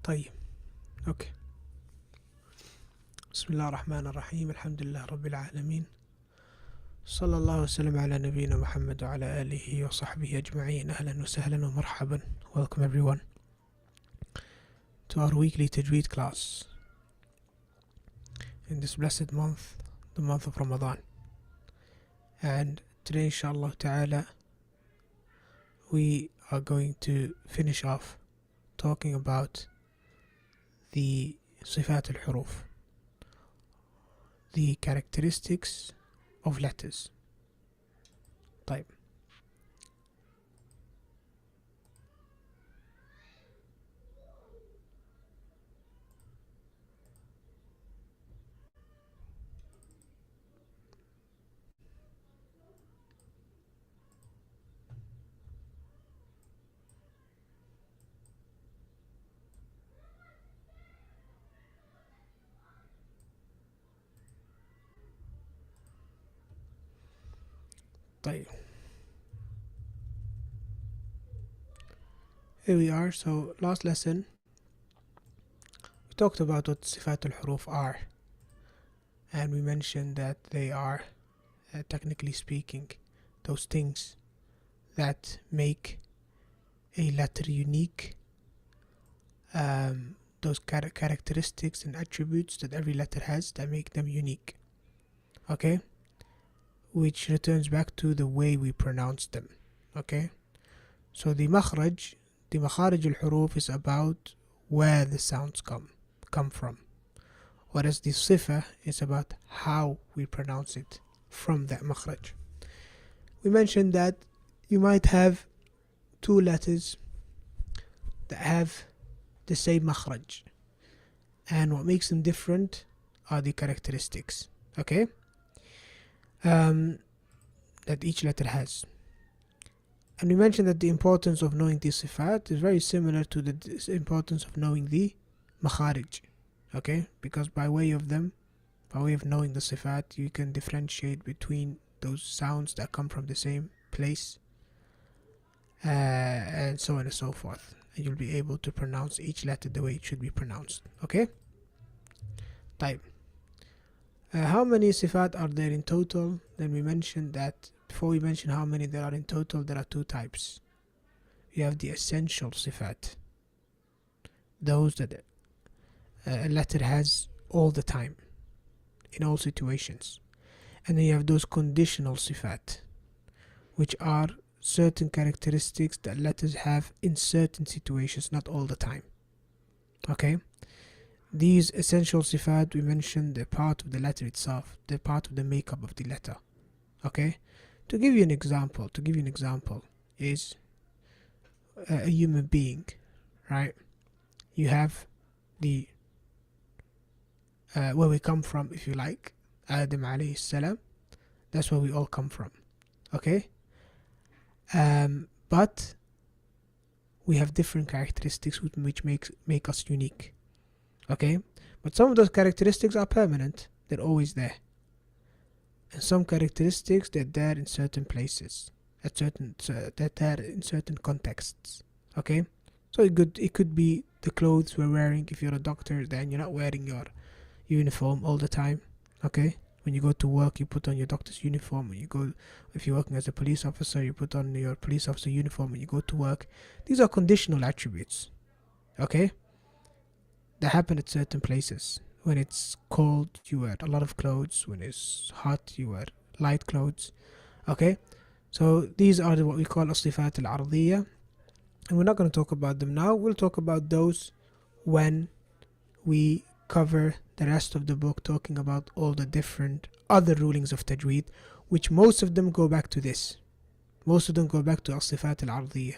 طيب اوكي. بسم الله الرحمن الرحيم. الحمد لله رب العالمين، صلى الله وسلم على نبينا محمد وعلى آله وصحبه أجمعين. أهلا وسهلا ومرحبا. Welcome everyone to our weekly Tajweed class in this blessed month, the month of Ramadan. And today inshallah ta'ala we are going to finish off talking about the Sifatul-Huruuf, the characteristics of letters. طيب. طيب. Here we are. So last lesson we talked about what Sifatul-Huruuf are, and we mentioned that they are technically speaking those things that make a letter unique, those characteristics and attributes that every letter has that make them unique, okay, which returns back to the way we pronounce them. Okay, so the makhraj, the makharij al-huruf is about where the sounds come from, whereas the sifa is about how we pronounce it from that makhraj. We mentioned that you might have two letters that have the same makhraj, and what makes them different are the characteristics, okay, that each letter has. And we mentioned that the importance of knowing the sifat is very similar to the importance of knowing the makharij, okay, because by way of knowing the sifat, you can differentiate between those sounds that come from the same place, and so on and so forth, and you'll be able to pronounce each letter the way it should be pronounced. Okay, طيب. How many sifat are there in total? Then we mentioned that before we mention how many there are in total, there are two types. You have the essential sifat, those that a letter has all the time, in all situations. And then you have those conditional sifat, which are certain characteristics that letters have in certain situations, not all the time. Okay? These essential sifat, we mentioned, they're part of the letter itself, they're part of the makeup of the letter. Okay? To give you an example is a human being, right? You have the where we come from, if you like, Adam alayhi salam. That's where we all come from. Okay? But we have different characteristics which make us unique. Okay, but some of those characteristics are permanent, they're always there, and some characteristics, they're there in certain places, they're there in certain contexts. Okay, so it could be the clothes we're wearing. If you're a doctor, then you're not wearing your uniform all the time. Okay, when you go to work, you put on your doctor's uniform. If you're working as a police officer, you put on your police officer uniform when you go to work. These are conditional attributes. Okay, that happen at certain places. When it's cold, you wear a lot of clothes. When it's hot, you wear light clothes. Okay, so these are what we call as-sifat al-ardiyya, and we're not going to talk about them now. We'll talk about those when we cover the rest of the book, talking about all the different other rulings of tajweed, which most of them go back to this. Most of them go back to as-sifat al-ardiyya.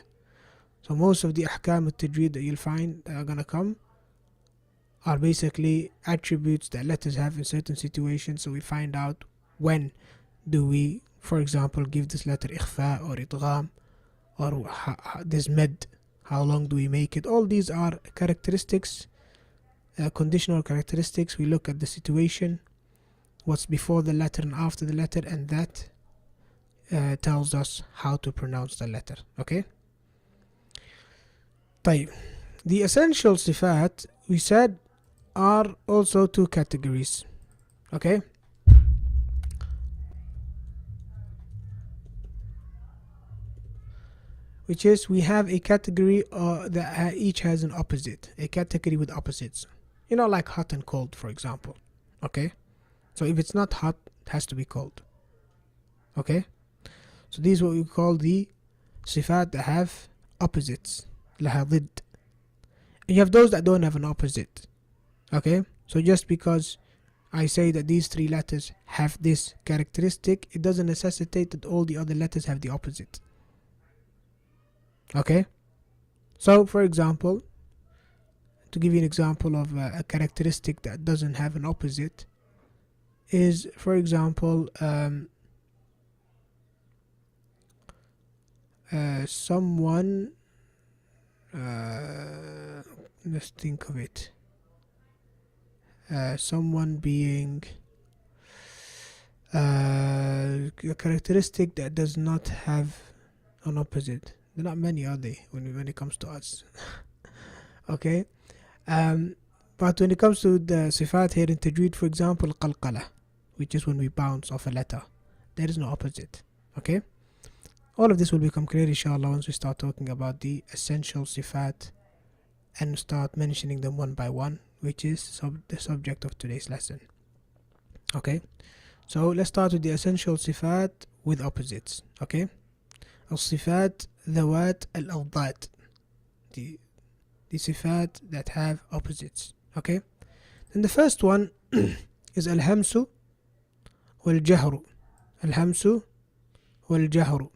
So most of the ahkam al-tajweed that you'll find that are going to come are basically attributes that letters have in certain situations. So we find out when do we, for example, give this letter ikhfa or idgham, or this med, how long do we make it. All these are characteristics, conditional characteristics. We look at the situation, what's before the letter and after the letter, and that tells us how to pronounce the letter. Okay, طيب. The essential sifat, we said, are also two categories. Okay? Which is, we have a category that each has an opposite, a category with opposites. You know, like hot and cold, for example. Okay? So if it's not hot, it has to be cold. Okay? So these are what we call the sifat that have opposites. لها ضد. And you have those that don't have an opposite. Okay? So just because I say that these three letters have this characteristic, it doesn't necessitate that all the other letters have the opposite. Okay? So, for example, to give you an example of a characteristic that doesn't have an opposite, is, for example, someone, let's think of it, someone being a characteristic that does not have an opposite. There are not many, are they, when it comes to us? Okay? But when it comes to the sifat here in Tajweed, for example, qalqala, which is when we bounce off a letter, there is no opposite. Okay? All of this will become clear, inshallah, once we start talking about the essential sifat and start mentioning them one by one, which is the subject of today's lesson. Okay? So let's start with the essential sifat with opposites. Okay? Al-sifat ذوات al-awdad. The sifat that have opposites. Okay? And the first one is al-hamsu wal-jahru. Al-hamsu wal-jahru.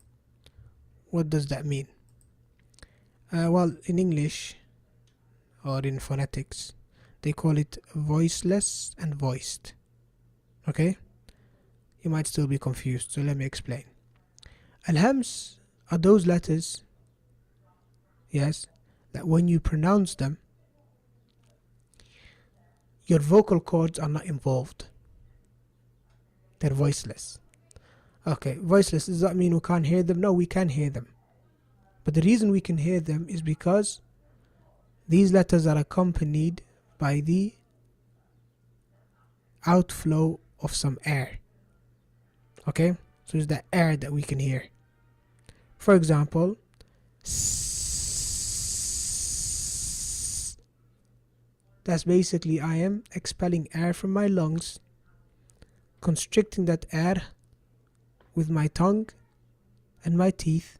What does that mean? Well, in English or in phonetics, they call it voiceless and voiced. Okay? You might still be confused, so let me explain. Al-hams are those letters, yes, that when you pronounce them, your vocal cords are not involved. They're voiceless. Okay, voiceless, does that mean we can't hear them? No, we can hear them. But the reason we can hear them is because these letters are accompanied by the outflow of some air. Okay, so it's the air that we can hear. For example, that's basically I am expelling air from my lungs, constricting that air with my tongue and my teeth,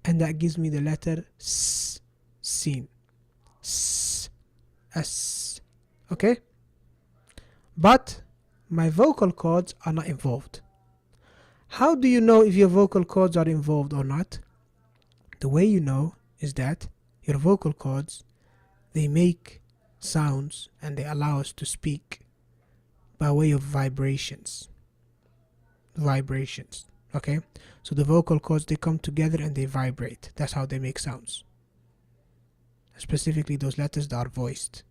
and that gives me the letter S, sin. S, S. Okay? But my vocal cords are not involved. How do you know if your vocal cords are involved or not? The way you know is that your vocal cords, they make sounds and they allow us to speak by way of vibrations. Vibrations. Okay? So the vocal cords, they come together and they vibrate. That's how they make sounds. Specifically those letters that are voiced.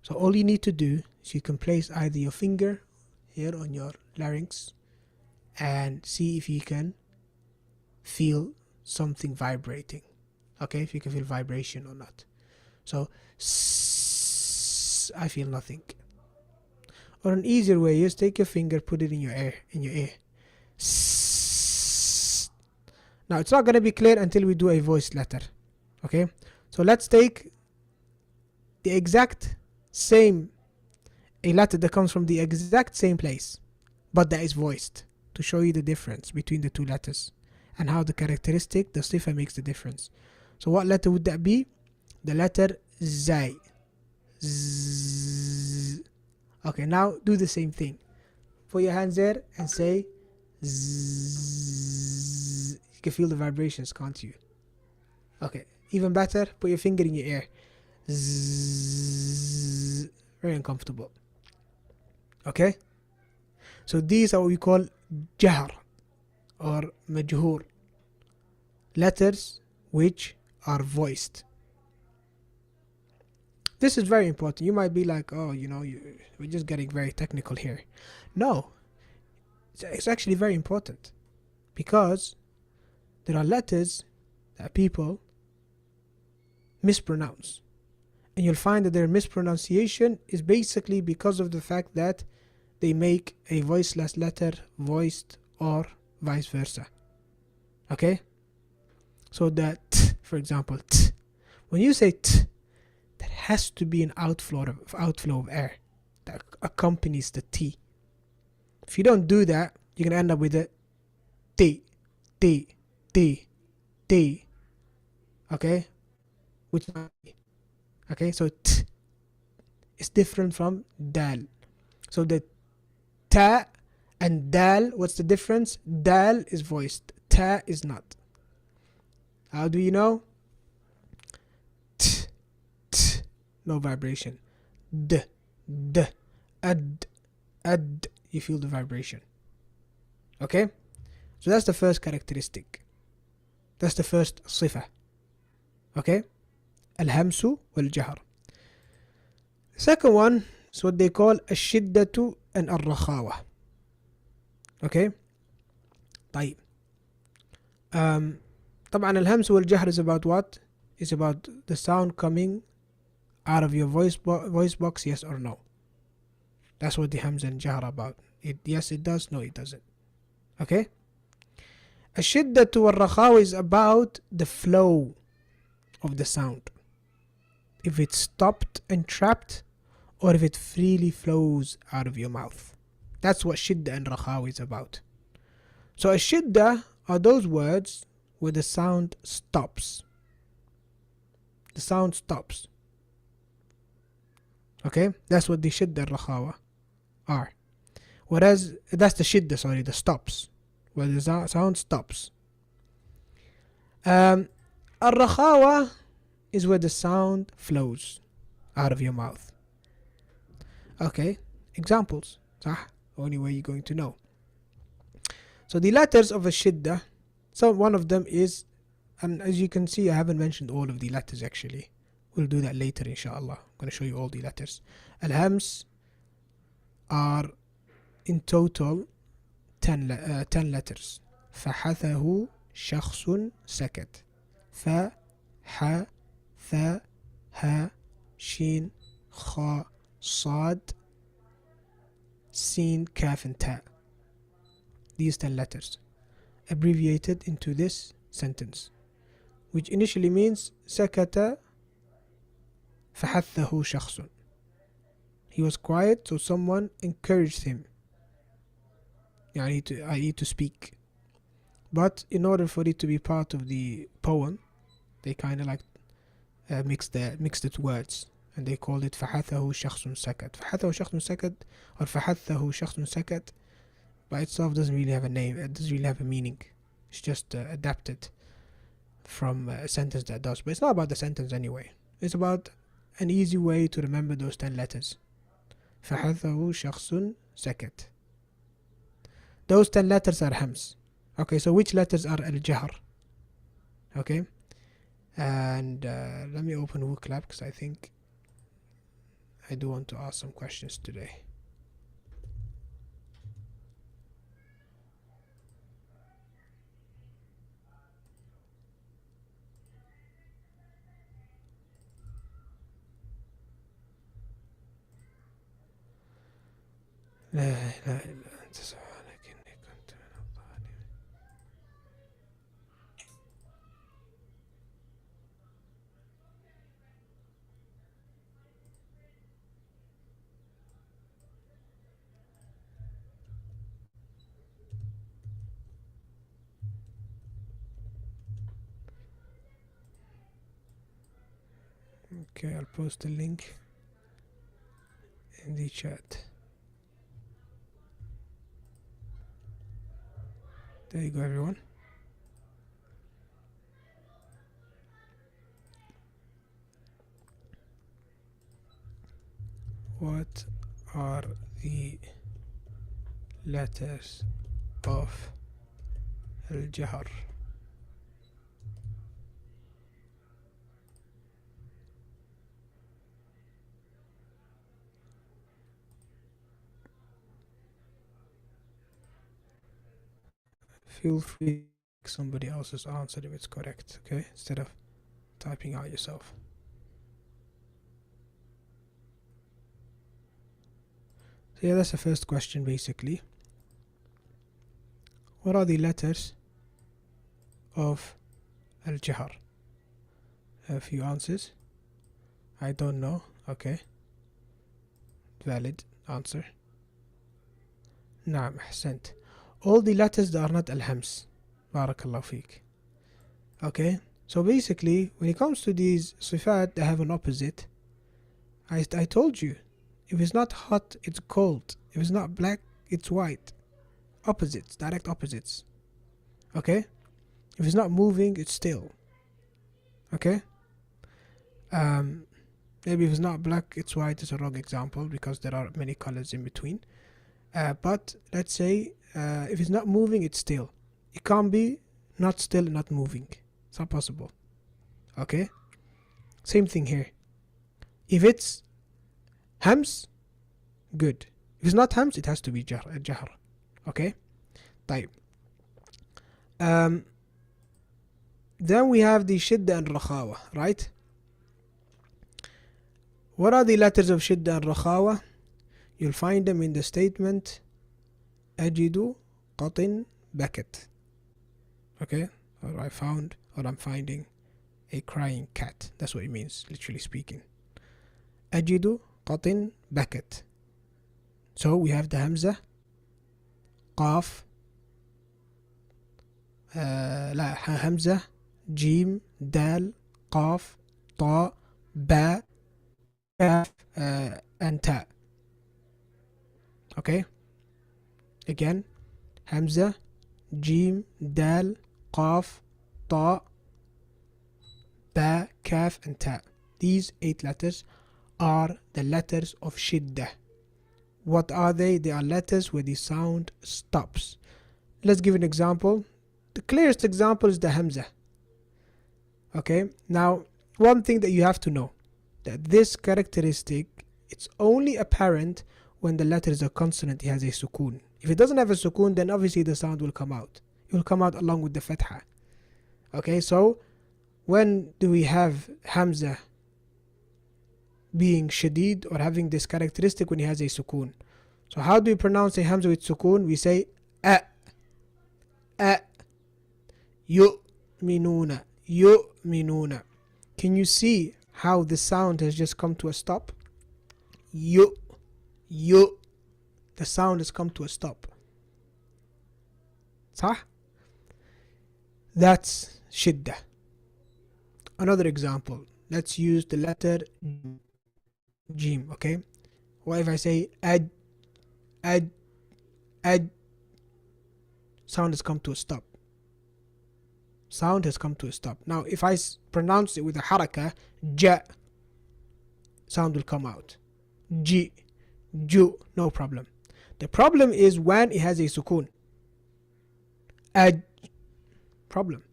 So all you need to do is you can place either your finger here on your larynx and see if you can feel something vibrating. Okay, if you can feel vibration or not. So I feel nothing. Or an easier way is take your finger, put it in your ear. Now it's not going to be clear until we do a voiced letter. Okay, so let's take the exact same, a letter that comes from the exact same place, but that is voiced, to show you the difference between the two letters and how the characteristic, the sifa, makes the difference. So what letter would that be? The letter Zai. Z. Okay, now do the same thing. Put your hands there and say Z. You can feel the vibrations, can't you? Okay, even better, put your finger in your ear. Z. Very uncomfortable. Okay? So these are what we call Jahar or Majhur, letters which are voiced. This is very important. You might be like, oh, we're just getting very technical here. No, it's actually very important, because there are letters that people, mispronounce. And you'll find that their mispronunciation is basically because of the fact that they make a voiceless letter voiced or vice versa. Okay? So that t, for example, t. When you say t, there has to be an outflow of air that accompanies the t. If you don't do that, you're going to end up with a t, t, t, t. Okay? Which is not t. Okay? So t is different from dal. So the ta and dal, what's the difference? Dal is voiced, ta is not. How do you know? T, t, no vibration. D, d, ad, ad, you feel the vibration. Okay? So that's the first characteristic. That's the first صفة. Okay? الهمس والجهر. The second one is what they call الشدة and الرخاوة. Okay? طيب. طبعا الهمس والجهر is about what? It's about the sound coming out of your voice box, yes or no. That's what the hams and jahr are about. Yes it does, no it doesn't. Okay? الشدة والرخاوة is about the flow of the sound. If it's stopped and trapped, or if it freely flows out of your mouth. That's what Shidda and Rakhawa is about. So a Shidda are those words where the sound stops. The sound stops. Okay? That's what the Shidda and Rakhawa are. Whereas, that's the Shidda, sorry, the stops. Where the sound stops. Al-Rakhawa is where the sound flows out of your mouth. Okay, examples. Only way you're going to know. So the letters of a Shidda, so one of them is, and as you can see I haven't mentioned all of the letters actually. We'll do that later inshallah. I'm going to show you all the letters. Al-Hams are in total 10 letters. فحثه شخص سكت. ف ح ث ه شين خ صاد سين كاف and ta. These 10 letters abbreviated into this sentence, which initially means سكت فحثه شخص. He was quiet, so someone encouraged him. I need to speak. But in order for it to be part of the poem, they kind of like mixed its words, and they called it فحثه شخص سكت. فحثه شخص سكت or فحثه شخص سكت by itself doesn't really have a name. It doesn't really have a meaning. It's just adapted from a sentence that does. But it's not about the sentence anyway. It's about an easy way to remember those 10 letters. فحثه شخص سكت. Those 10 letters are hams. Okay, so which letters are al-jahr? Okay, and let me open WooClap because I think I do want to ask some questions today. لا إله إلا أنت سبحانك إني كنت من الظالمين. Okay, I'll post the link in the chat. There you go, everyone. What are the letters of al-Jahar? Feel free to somebody else's answer if it's correct, okay? Instead of typing out yourself. So yeah, that's the first question basically. What are the letters of Al-Jahar? A few answers. I don't know. Okay. Valid answer. نعم أحسنت. All the letters that are not Al-Hams. Barakallahu feek. Okay. So basically, when it comes to these Sifat, they have an opposite. I told you, if it's not hot, it's cold. If it's not black, it's white. Opposites, direct opposites. Okay? If it's not moving, it's still. Okay? Maybe if it's not black, it's white is a wrong example because there are many colors in between. But let's say if it's not moving, it's still. It can't be not still, not moving. It's not possible. Okay? Same thing here. If it's hams, good. If it's not hams, it has to be jahar. Okay? طيب. Then we have the Shidda and Rakhawa, right? What are the letters of Shidda and Rakhawa? You'll find them in the statement أجد قط بكت. Okay? Or I'm finding a crying cat. That's what it means, literally speaking. أجد قط بكت. So we have the Hamza, قاف, لا همزة, جيم, دال, قاف, طاء, باء, كاف, and ta. Okay? Again, Hamza, Jim, Dal, Qaf, Ta, Ba, Kaf, and Ta. These 8 letters are the letters of Shiddah. What are they? They are letters where the sound stops. Let's give an example. The clearest example is the Hamza. Okay? Now, one thing that you have to know, that this characteristic, it's only apparent when the letter is a consonant, it has a sukoon. If it doesn't have a sukoon, then obviously the sound will come out. It will come out along with the fatha. Okay, so when do we have Hamza being shadid or having this characteristic? When he has a sukoon. So how do we pronounce a Hamza with sukoon? We say a, yu'minuna, yu'minuna. Can you see how the sound has just come to a stop? You. The sound has come to a stop. صح? That's Shiddah. Another example. Let's use the letter Jim. Okay? What if I say ad, sound has come to a stop. Sound has come to a stop. Now if I pronounce it with a haraka, ja, sound will come out. Ji, ju, no problem. The problem is when it has a sukoon. Ad, problem.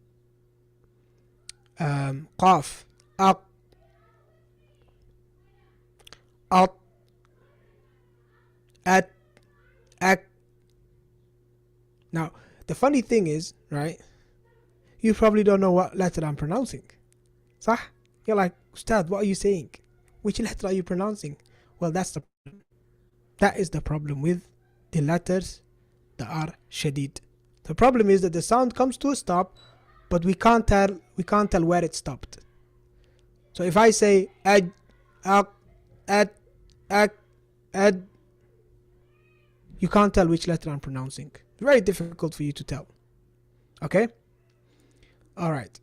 Qaf, aq, at, ak. Now the funny thing is, right, you probably don't know what letter I'm pronouncing. Sah? You're like, Ustad, what are you saying? Which letter are you pronouncing? Well, that's the problem. That is the problem with the letters that are shadid. The problem is that the sound comes to a stop, but we can't tell where it stopped. So if I say ad, ak, ad, ak, ad, you can't tell which letter I'm pronouncing. It's very difficult for you to tell. Okay? Alright.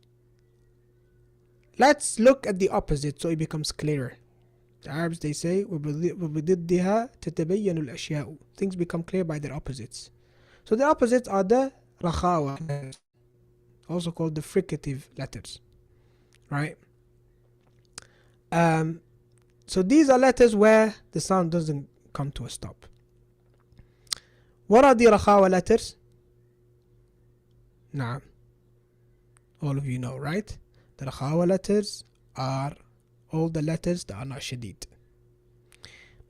Let's look at the opposite so it becomes clearer. The Arabs, they say, وَبِضِدِّهَا تَتَبَيَّنُ الْأَشْيَاءُ. Things become clear by their opposites. So the opposites are the Rakhawa, also called the fricative letters. Right? So these are letters where the sound doesn't come to a stop. What are the Rakhawa letters? Naam. All of you know, right? The Rakhawa letters are all the letters that are not shadid.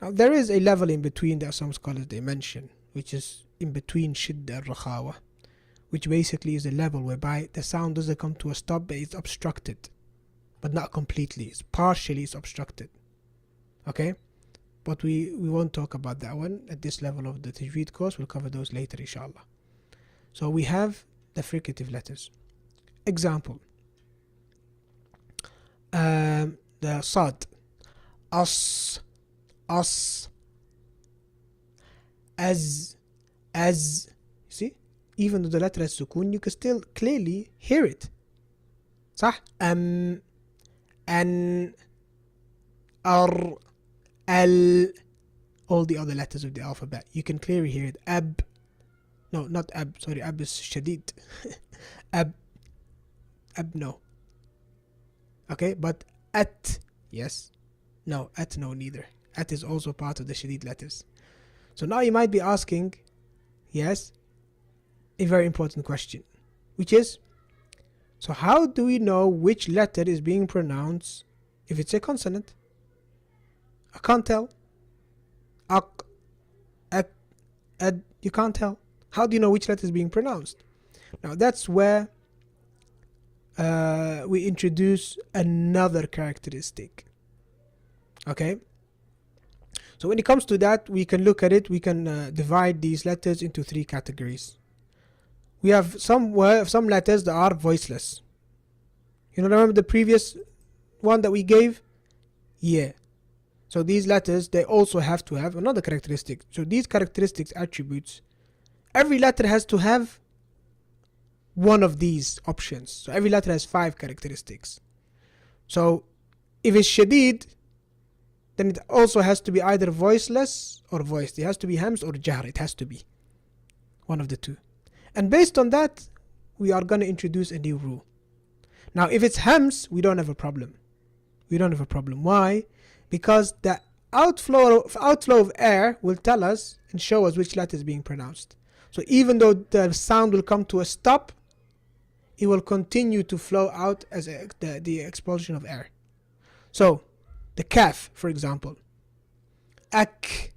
Now there is a level in between that some scholars they mention, which is in between Shidda and Rakhawa, which basically is a level whereby the sound doesn't come to a stop but it's obstructed, but not completely. It's partially obstructed. Okay? but we won't talk about that one at this level of the Tajweed course. We'll cover those later, inshallah. So we have the fricative letters. Example. The sad. As. As. You see? Even though the letter has sukun, you can still clearly hear it. صح؟ an, ar, al, all the other letters of the alphabet. You can clearly hear it. Ab. No, not ab. Sorry, ab is shadid. Ab. No. Okay, but at, yes. No, at no, neither. At is also part of the shadid letters. So now you might be asking, yes, a very important question, which is, so how do we know which letter is being pronounced if it's a consonant? I can't tell. Ak, at, ad, you can't tell. How do you know which letter is being pronounced? Now that's where we introduce another characteristic. Okay? So when it comes to that, we can look at it, we can divide these letters into three categories. We have some letters that are voiceless. You know, remember the previous one that we gave? Yeah. So these letters, they also have to have another characteristic. So these characteristics, attributes, every letter has to have one of these options. So every letter has 5 characteristics. So if it's shadid, then it also has to be either voiceless or voiced. It has to be hams or jahar. It has to be one of the two. And based on that, we are going to introduce a new rule. Now, if it's hams, we don't have a problem. We don't have a problem. Why? Because the outflow of air will tell us and show us which letter is being pronounced. So even though the sound will come to a stop, it will continue to flow out as the expulsion of air. So, the kaf, for example. Ak.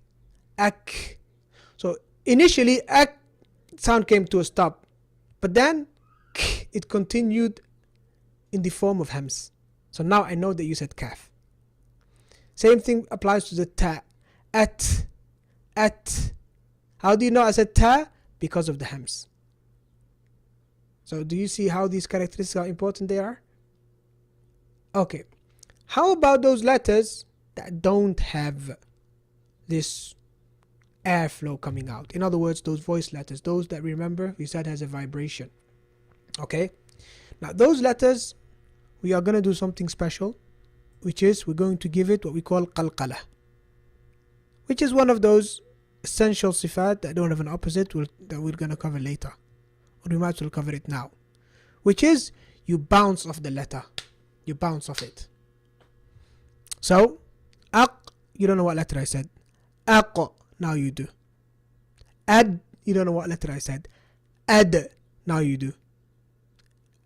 So, initially, ak sound came to a stop. But then, it continued in the form of hams. So now I know that you said kaf. Same thing applies to the ta. At. How do you know I said ta? Because of the hams. So do you see how these characteristics are important they are? Okay. How about those letters that don't have this airflow coming out? In other words, those voice letters, those that, remember, we said has a vibration. Okay? Now those letters, we are going to do something special, which is we're going to give it what we call qalqala, which is one of those essential sifat that don't have an opposite that we're going to cover later. Or we might as well cover it now. Which is, you bounce off the letter. You bounce off it. So, aq, you don't know what letter I said. Aq, now you do. Ad, you don't know what letter I said. Ad, now you do.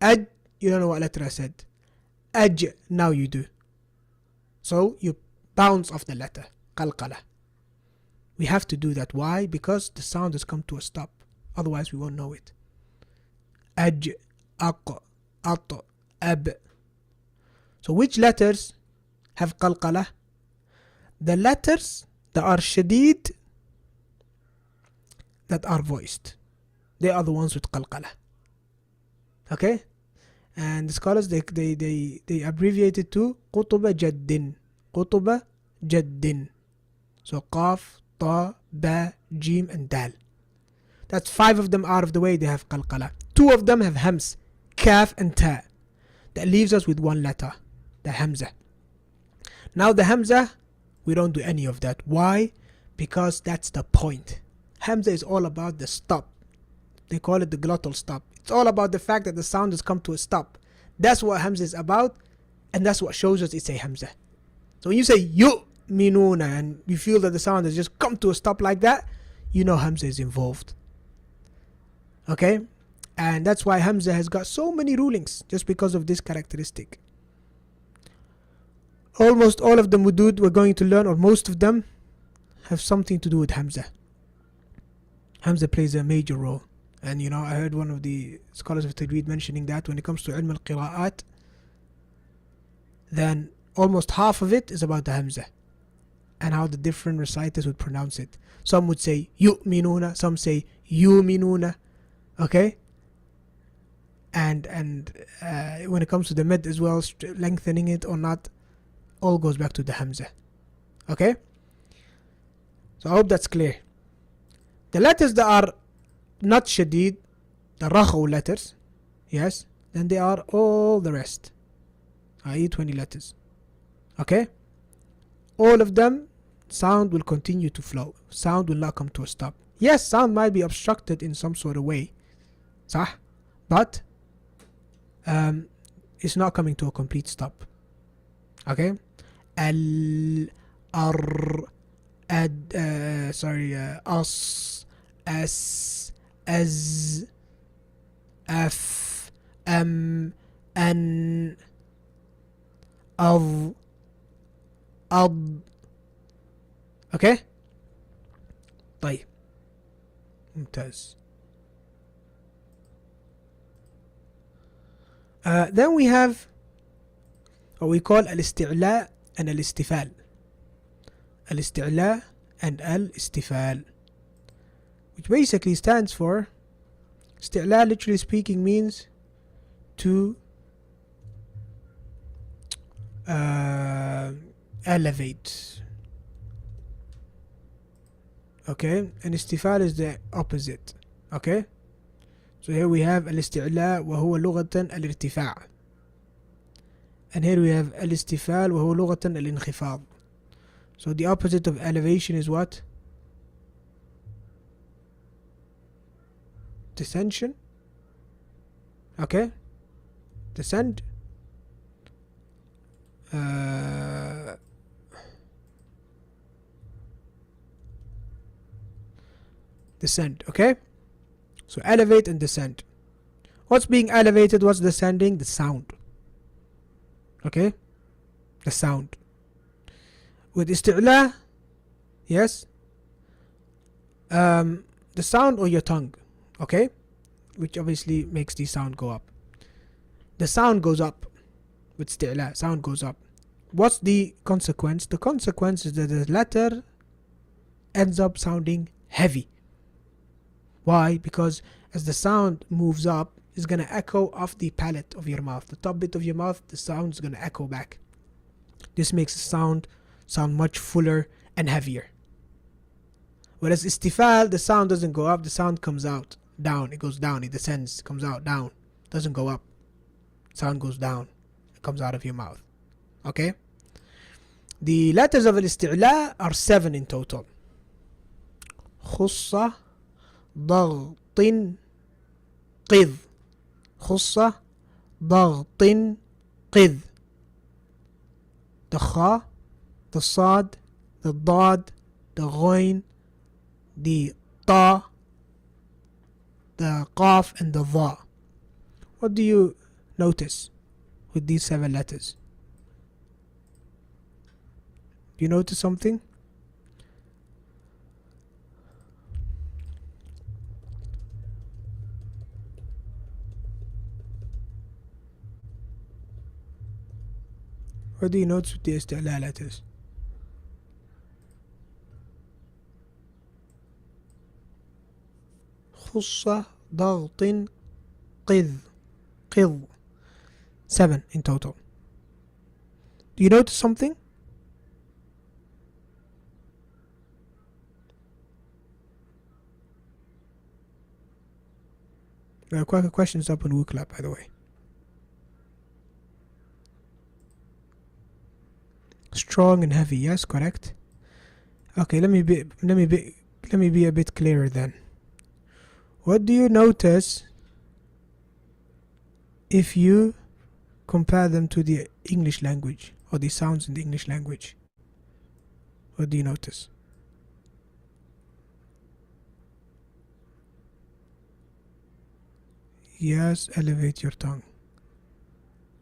Ad, you don't know what letter I said. Aj, now you do. So, you bounce off the letter. Qalqala. We have to do that. Why? Because the sound has come to a stop. Otherwise, we won't know it. Aj, aq, at, ab. So which letters have qalqala? The letters that are shadid, that are voiced. They are the ones with qalqala. Okay? And the scholars, they abbreviate it to qutuba jaddin. Qutuba jaddin. So qaf, ta, ba, jim, and dal. That's 5 of them out of the way, they have qalqala. 2 of them have hams, kaf and ta. That leaves us with 1 letter, the hamza. Now the hamza, we don't do any of that. Why? Because that's the point. Hamza is all about the stop. They call it the glottal stop. It's all about the fact that the sound has come to a stop. That's what hamza is about, and that's what shows us it's a hamza. So when you say yu'minuna and you feel that the sound has just come to a stop like that, you know hamza is involved. Okay? And that's why hamza has got so many rulings, just because of this characteristic. Almost all of the mudud we're going to learn, or most of them, have something to do with hamza. Hamza plays a major role. And you know, I heard one of the scholars of Tajweed mentioning that when it comes to ilm al-qira'at, then almost half of it is about the hamza. and how the different reciters would pronounce it. Some would say yu'minuna, some say yuminuna, okay? And when it comes to the mid as well, lengthening it or not, all goes back to the hamza, okay? So I hope that's clear. The letters that are not shadid, the rakhaw letters, yes, then they are all the rest, i.e. 20 letters, okay? All of them, sound will continue to flow. Sound will not come to a stop. Yes, sound might be obstructed in some sort of way, صح? But it's not coming to a complete stop, okay? Al, ar, ad, as, as, af, an, ad, okay. طيب ممتاز. Then we have what we call al-isti'la and al-istifal. Al-isti'la and al-istifal, which basically stands for, isti'la literally speaking means to elevate, okay, and istifal is the opposite, okay. So here we have al-isti'la وهو لغة الارتفاع, and here we have al-istifal وهو لغة الانخفاض. So the opposite of elevation is what? Descension, okay, descend. Descend, okay. So elevate and descend. What's being elevated? What's descending? The sound, okay, the sound. With isti'la, yes, the sound or your tongue, okay, which obviously makes the sound go up. The sound goes up with isti'la, sound goes up. What's the consequence? The consequence is that the letter ends up sounding heavy. Why? Because as the sound moves up, it's going to echo off the palate of your mouth, the top bit of your mouth, the sound is going to echo back. This makes the sound much fuller and heavier. Whereas istifal, the sound doesn't go up, the sound comes out, down, it goes down, it descends, comes out, down, doesn't go up. Sound goes down, it comes out of your mouth, okay. The letters of al-isti'la are 7 in total. خصة ضغط قذ, خصة ضغط قذ. The kha, the sad, the dad, the ghain, the ta, the qaf and the dha. What do you notice with these 7 letters? Do you notice something? What do you notice with the isti'la letters? خصة ضغط قذ, قذ. 7 in total. Do you notice something? There are quite a questions up on WooClap, by the way. Strong and heavy, yes, correct. Okay, let me be a bit clearer then. What do you notice if you compare them to the English language or the sounds in the English language? What do you notice? Yes, elevate your tongue.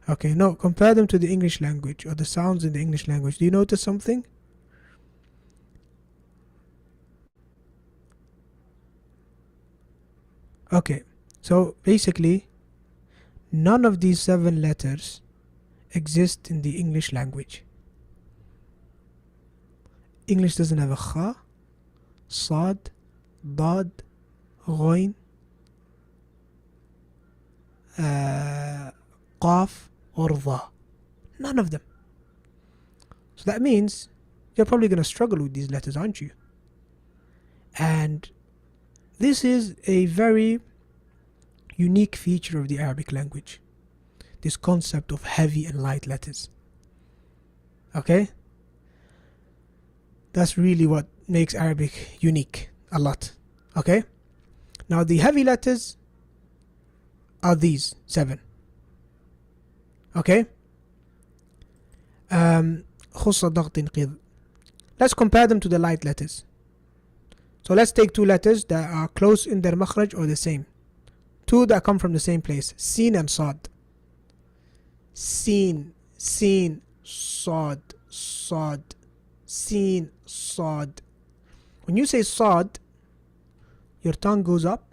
Okay, no, compare them to the English language or the sounds in the English language. Do you notice something? Okay, so basically, none of these 7 letters exist in the English language. English doesn't have a kha, sad, dad, ghoin, qaf or dha. None of them. So that means you're probably going to struggle with these letters, aren't you? And this is a very unique feature of the Arabic language. This concept of heavy and light letters. Okay? That's really what makes Arabic unique a lot. Okay? Now the heavy letters are these 7. Okay? خص ضغط قذ. Let's compare them to the light letters. So let's take 2 letters that are close in their makhraj or the same. 2 that come from the same place. Sin and Sad. Sin, Sin, Sad, Sad, Sin, Sad. When you say Sad, your tongue goes up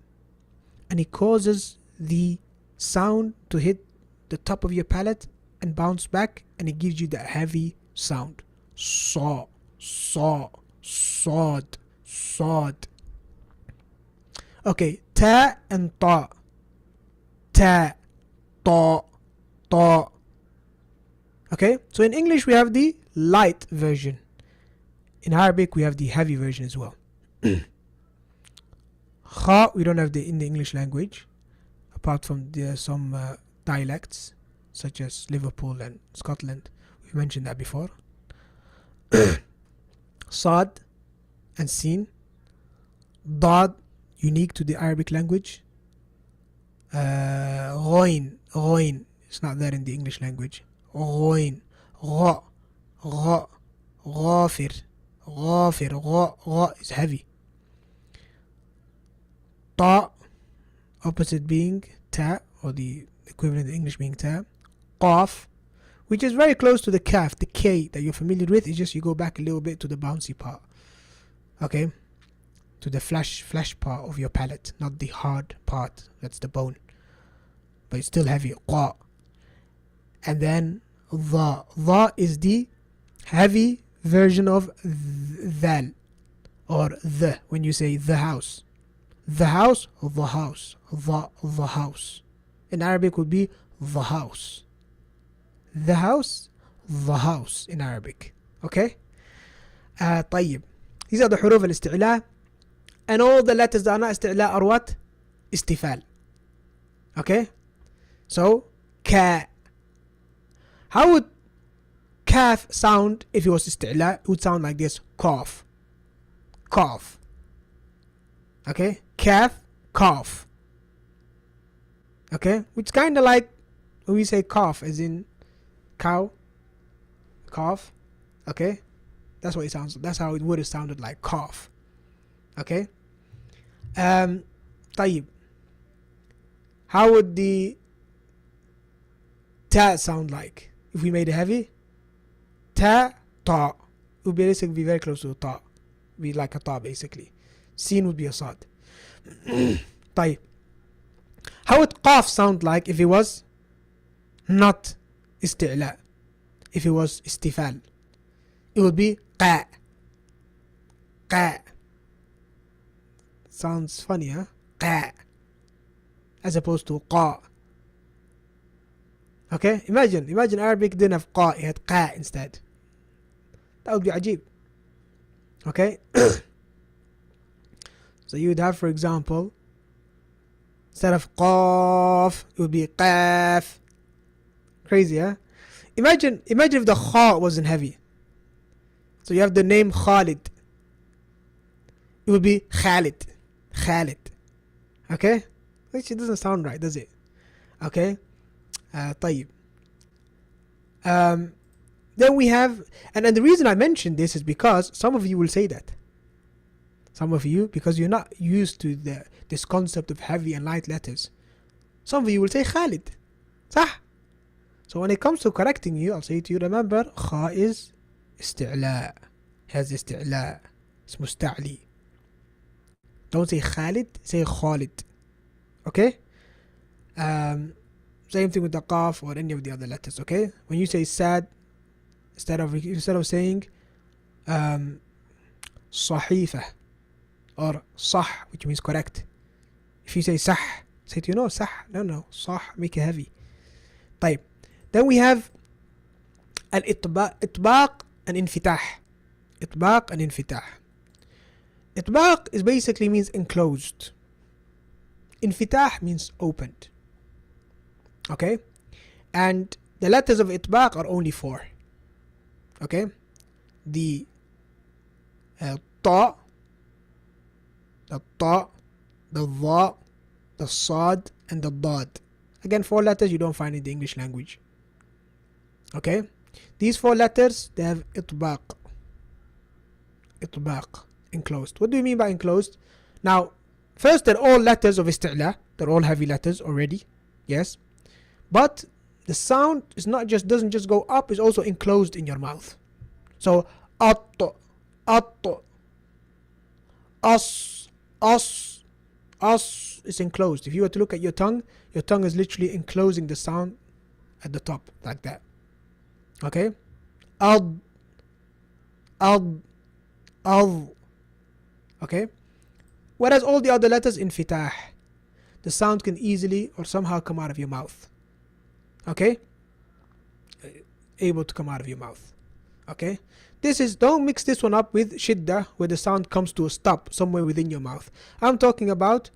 and it causes the sound to hit the top of your palate and bounce back, and it gives you that heavy sound. Sa, sa, sad, sad. Okay, ta and ta. Ta, ta, ta. Okay, so in English we have the light version. In Arabic we have the heavy version as well. Kha we don't have in the English language, apart from some dialects such as Liverpool and Scotland. We mentioned that before. Sad and Sin. Dad, unique to the Arabic language. Ghoin, Ghoin, it's not there in the English language. Ghoin, Gha, Gha, Ghafir, Ghafir, Gha, Gha is heavy. Ta, opposite being Ta, or the equivalent in English being Ta. Qaf, which is very close to the kaf, the K that you're familiar with. It's just you go back a little bit to the bouncy part. Okay? To the flesh part of your palate, not the hard part, that's the bone. But it's still heavy. Qa. And then Dha. Dha is the heavy version of Dhal, or the, when you say the house. The house, the house. The house. In Arabic would be the house. The house, the house in Arabic. Okay? طيب. These are the حروف الاستعلاء. And all the letters that are not استعلاء are what? Istifal. Okay? So, ka. How would kaf sound if it was استعلاء? It would sound like this. Qaf. Qaf. Okay? Kaf, Qaf. Okay? Which kind of like when we say calf, as in cow, calf. Okay? That's what it sounds. That's how it would have sounded like, calf. Okay? طيب. How would the ta sound like if we made it heavy? Ta, ta. It would basically be very close to a ta. Be like a ta basically. Sin would be a sad. طيب. How would qaf sound like if it was not استعلاء? If it was istifal, it would be qa. Qa. Sounds funny, huh? Qa. As opposed to qa. Okay? Imagine Arabic didn't have qa, it had qa instead. That would be ajib. Okay? So you would have, for example, instead of qaf, it would be qaf. Crazy, huh? Imagine if the kha wasn't heavy. So you have the name Khalid. It would be Khalid. Khalid. Okay? Which it doesn't sound right, does it? Okay? طيب. Then we have, and the reason I mentioned this is because some of you will say that. Some of you, because you're not used to this concept of heavy and light letters. Some of you will say Khalid. صح? So when it comes to correcting you, I'll say to you, remember, kha is استعلاء. Has استعلاء. It's مستعلي. Don't say Khalid, say Khalid. Okay? Same thing with the qaf or any of the other letters, okay? When you say sad, instead of saying صحيفة, or صح, which means correct. If you say صح, say to you, no, صح, no, صح, make it heavy. طيب. Then we have إطباق and انفتاح. إطباق and انفتاح. إطباق is basically means enclosed. انفتاح means opened. Okay? And the letters of إطباق are only 4. Okay? The طاء, the طاء, the ظاء, the صاد, and the ضاد. Again, 4 letters you don't find in the English language. Okay? These 4 letters, they have إطباق. إطباق, enclosed. What do you mean by enclosed? Now, first, they're all letters of Istila. They're all heavy letters already. Yes? But the sound is not just, doesn't just go up, it's also enclosed in your mouth. So, at, as is enclosed. If you were to look at your tongue is literally enclosing the sound at the top, like that. Okay? Ad. Okay? Whereas all the other letters, infitah, the sound can easily or somehow come out of your mouth. Okay? Able to come out of your mouth. Okay? This is, don't mix this one up with shidda, where the sound comes to a stop somewhere within your mouth. I'm talking about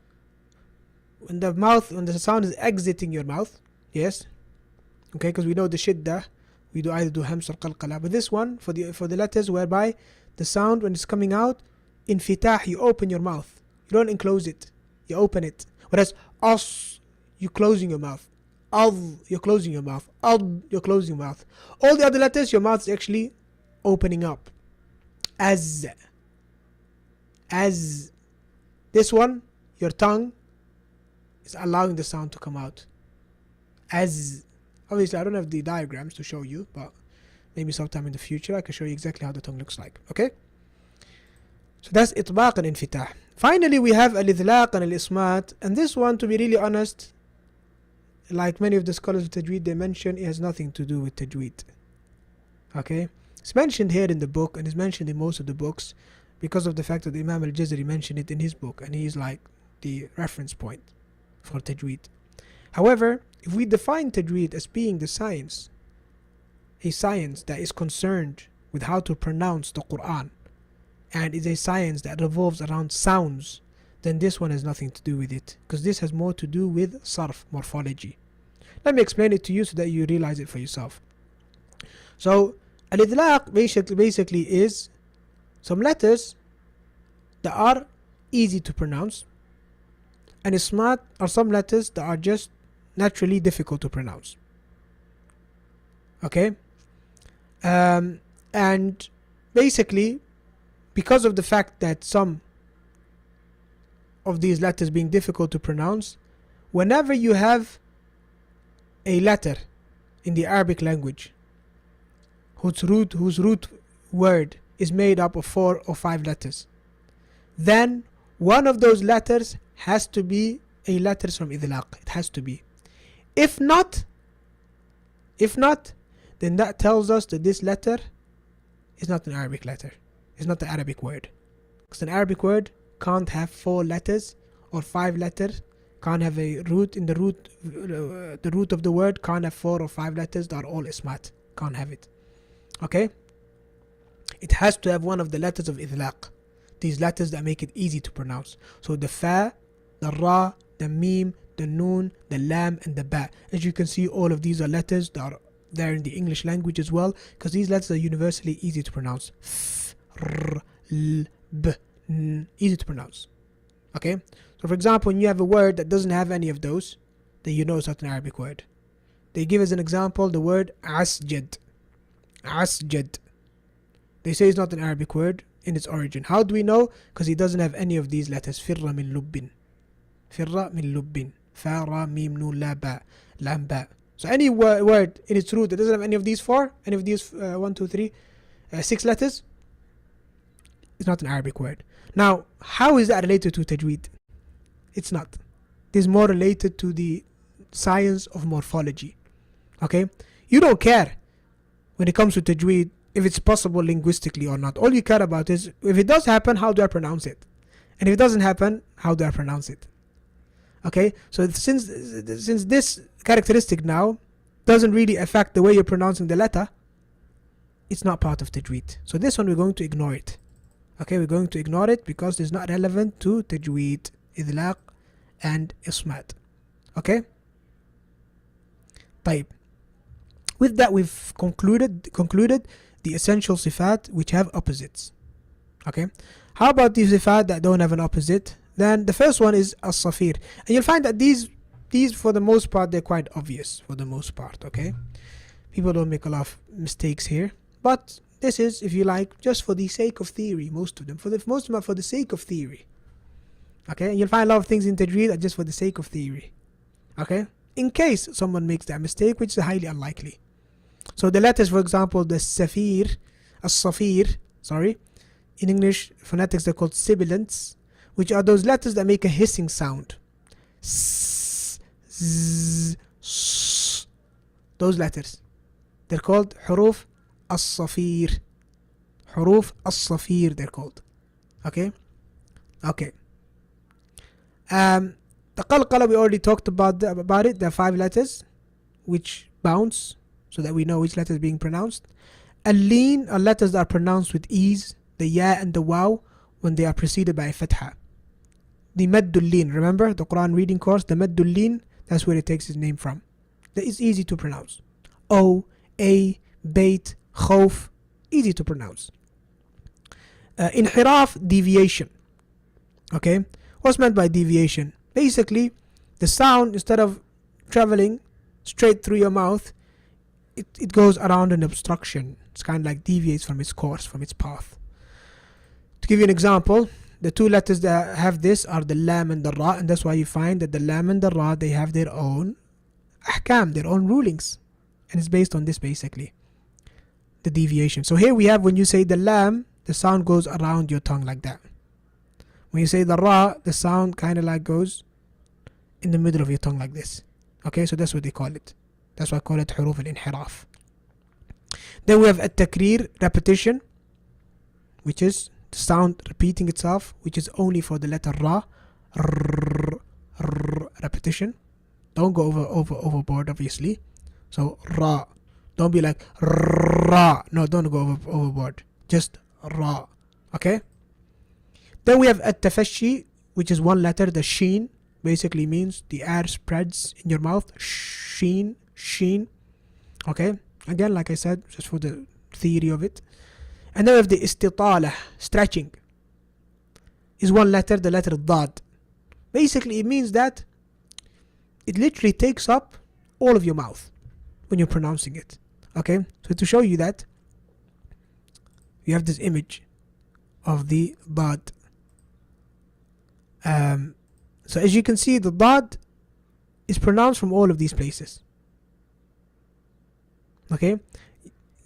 when the sound is exiting your mouth. Yes? Okay, because we know the shidda, we do either do hams or qalqala. But this one, for the letters whereby the sound, when it's coming out, infitah, you open your mouth. You don't enclose it. You open it. Whereas as, you're closing your mouth. Ad, you're closing your mouth. Ad, you're closing your mouth. All the other letters, your mouth is actually opening up. As. This one, your tongue is allowing the sound to come out. As. Obviously, I don't have the diagrams to show you, but maybe sometime in the future I can show you exactly how the tongue looks like. Okay? So that's إطباق and infitah. Finally, we have al-idhlaq and al-ismat. And this one, to be really honest, like many of the scholars of Tajweed, they mention it has nothing to do with Tajweed. Okay? It's mentioned here in the book, and it's mentioned in most of the books because of the fact that Imam al-Jazari mentioned it in his book, and he is like the reference point for Tajweed. However, if we define Tajweed as being the science, a science that is concerned with how to pronounce the Quran, and is a science that revolves around sounds, then this one has nothing to do with it, because this has more to do with sarf, morphology. Let me explain it to you so that you realize it for yourself. So, al-idhlaq basically is some letters that are easy to pronounce, and ismat are some letters that are just naturally difficult to pronounce. Okay? And basically, because of the fact that some of these letters being difficult to pronounce, whenever you have a letter in the Arabic language whose root word is made up of 4 or 5 letters, then one of those letters has to be a letter from idhlaq. It has to be. If not, then that tells us that this letter is not an Arabic letter. It's not the Arabic word. Because an Arabic word can't have 4 letters or 5 letters, can't have a root in the root of the word can't have 4 or 5 letters that are all ismat. Can't have it. Okay? It has to have one of the letters of idhlaq. These letters that make it easy to pronounce. So the fa, the ra, the mim, the noon, the lam, and the ba. As you can see, all of these are letters that are there in the English language as well, because these letters are universally easy to pronounce. F, r, l, b, n. Easy to pronounce. Okay? So for example, when you have a word that doesn't have any of those, then you know it's not an Arabic word. They give as an example the word asjad. Asjad. They say it's not an Arabic word in its origin. How do we know? Because it doesn't have any of these letters. Firra min lubbin. Firra min lubbin. Fa, ra, mim, nun, la, ba, lam, ba. So any word in its root that doesn't have any of these 4, any of these 1, 2, 3, 6 letters, it's not an Arabic word. Now, how is that related to Tajweed? It's not. It is more related to the science of morphology. Okay? You don't care when it comes to Tajweed if it's possible linguistically or not. All you care about is, if it does happen, how do I pronounce it? And if it doesn't happen, how do I pronounce it? Okay, so since this characteristic now doesn't really affect the way you're pronouncing the letter, it's not part of Tajweed. So this one we're going to ignore it. Okay, we're going to ignore it because it's not relevant to Tajweed, Idhlaq and Ismat. Okay? طيب. With that we've concluded the essential sifat which have opposites. Okay? How about the sifat that don't have an opposite? Then the first one is as-safir. And you'll find that these for the most part they're quite obvious for the most part, okay? People don't make a lot of mistakes here. But this is, if you like, just for the sake of theory, most of them. For the sake of theory. Okay? And you'll find a lot of things in Tajweed are just for the sake of theory. Okay? In case someone makes that mistake, which is highly unlikely. So the letters, for example, the safir, as-safir, sorry, in English phonetics they're called sibilants, which are those letters that make a hissing sound. S, z, s. Those letters. They're called Huruuf as-safir. Huruuf as-safir they're called. Okay? Okay. The qalqala we already talked about it. There are 5 letters which bounce so that we know which letter is being pronounced. Al-Leen are letters that are pronounced with ease, the ya and the waw, when they are preceded by a fatha. The Maddul-Leen, remember the Quran reading course, the Maddul-Leen, that's where it takes its name from. That is easy to pronounce. O, A, Bait, Khawf, easy to pronounce. Inhiraf, deviation. Okay, what's meant by deviation? Basically, the sound, instead of traveling straight through your mouth, it goes around an obstruction. It's kind of like deviates from its course, from its path. To give you an example, the 2 letters that have this are the lam and the ra, and that's why you find that the lam and the ra, they have their own ahkam, their own rulings, and it's based on this basically, the deviation. So here we have, when you say the lam, the sound goes around your tongue like that. When you say the ra, the sound kind of like goes in the middle of your tongue like this. Okay, so that's what they call it. That's why I call it huruf al-inhiraf. Then we have at-takrir, repetition, which is the sound repeating itself, which is only for the letter ra. Repetition. Don't go overboard, obviously. So ra. Don't be like ra. No, don't go overboard. Just ra. Okay? Then we have at-tafashi, which is 1 letter. The sheen basically means the air spreads in your mouth. Sheen. Okay? Again, like I said, just for the theory of it. And then we have the istitala, stretching. Is 1 letter, the letter dad. Basically, it means that it literally takes up all of your mouth when you're pronouncing it. Okay? So to show you that, you have this image of the dad. So as you can see, the dad is pronounced from all of these places. Okay?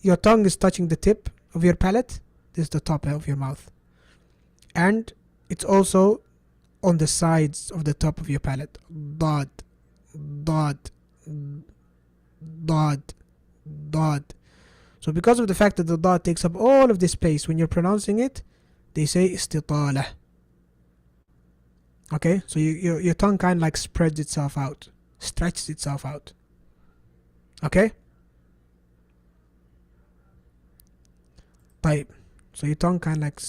Your tongue is touching the tip of your palate. This is the top of your mouth. And it's also on the sides of the top of your palate. Dad, dad, dad, dad. So because of the fact that the dad takes up all of this space when you're pronouncing it, they say istitala. Okay, so your tongue kind of like spreads itself out, stretches itself out. Okay? طيب. So your tongue kind of like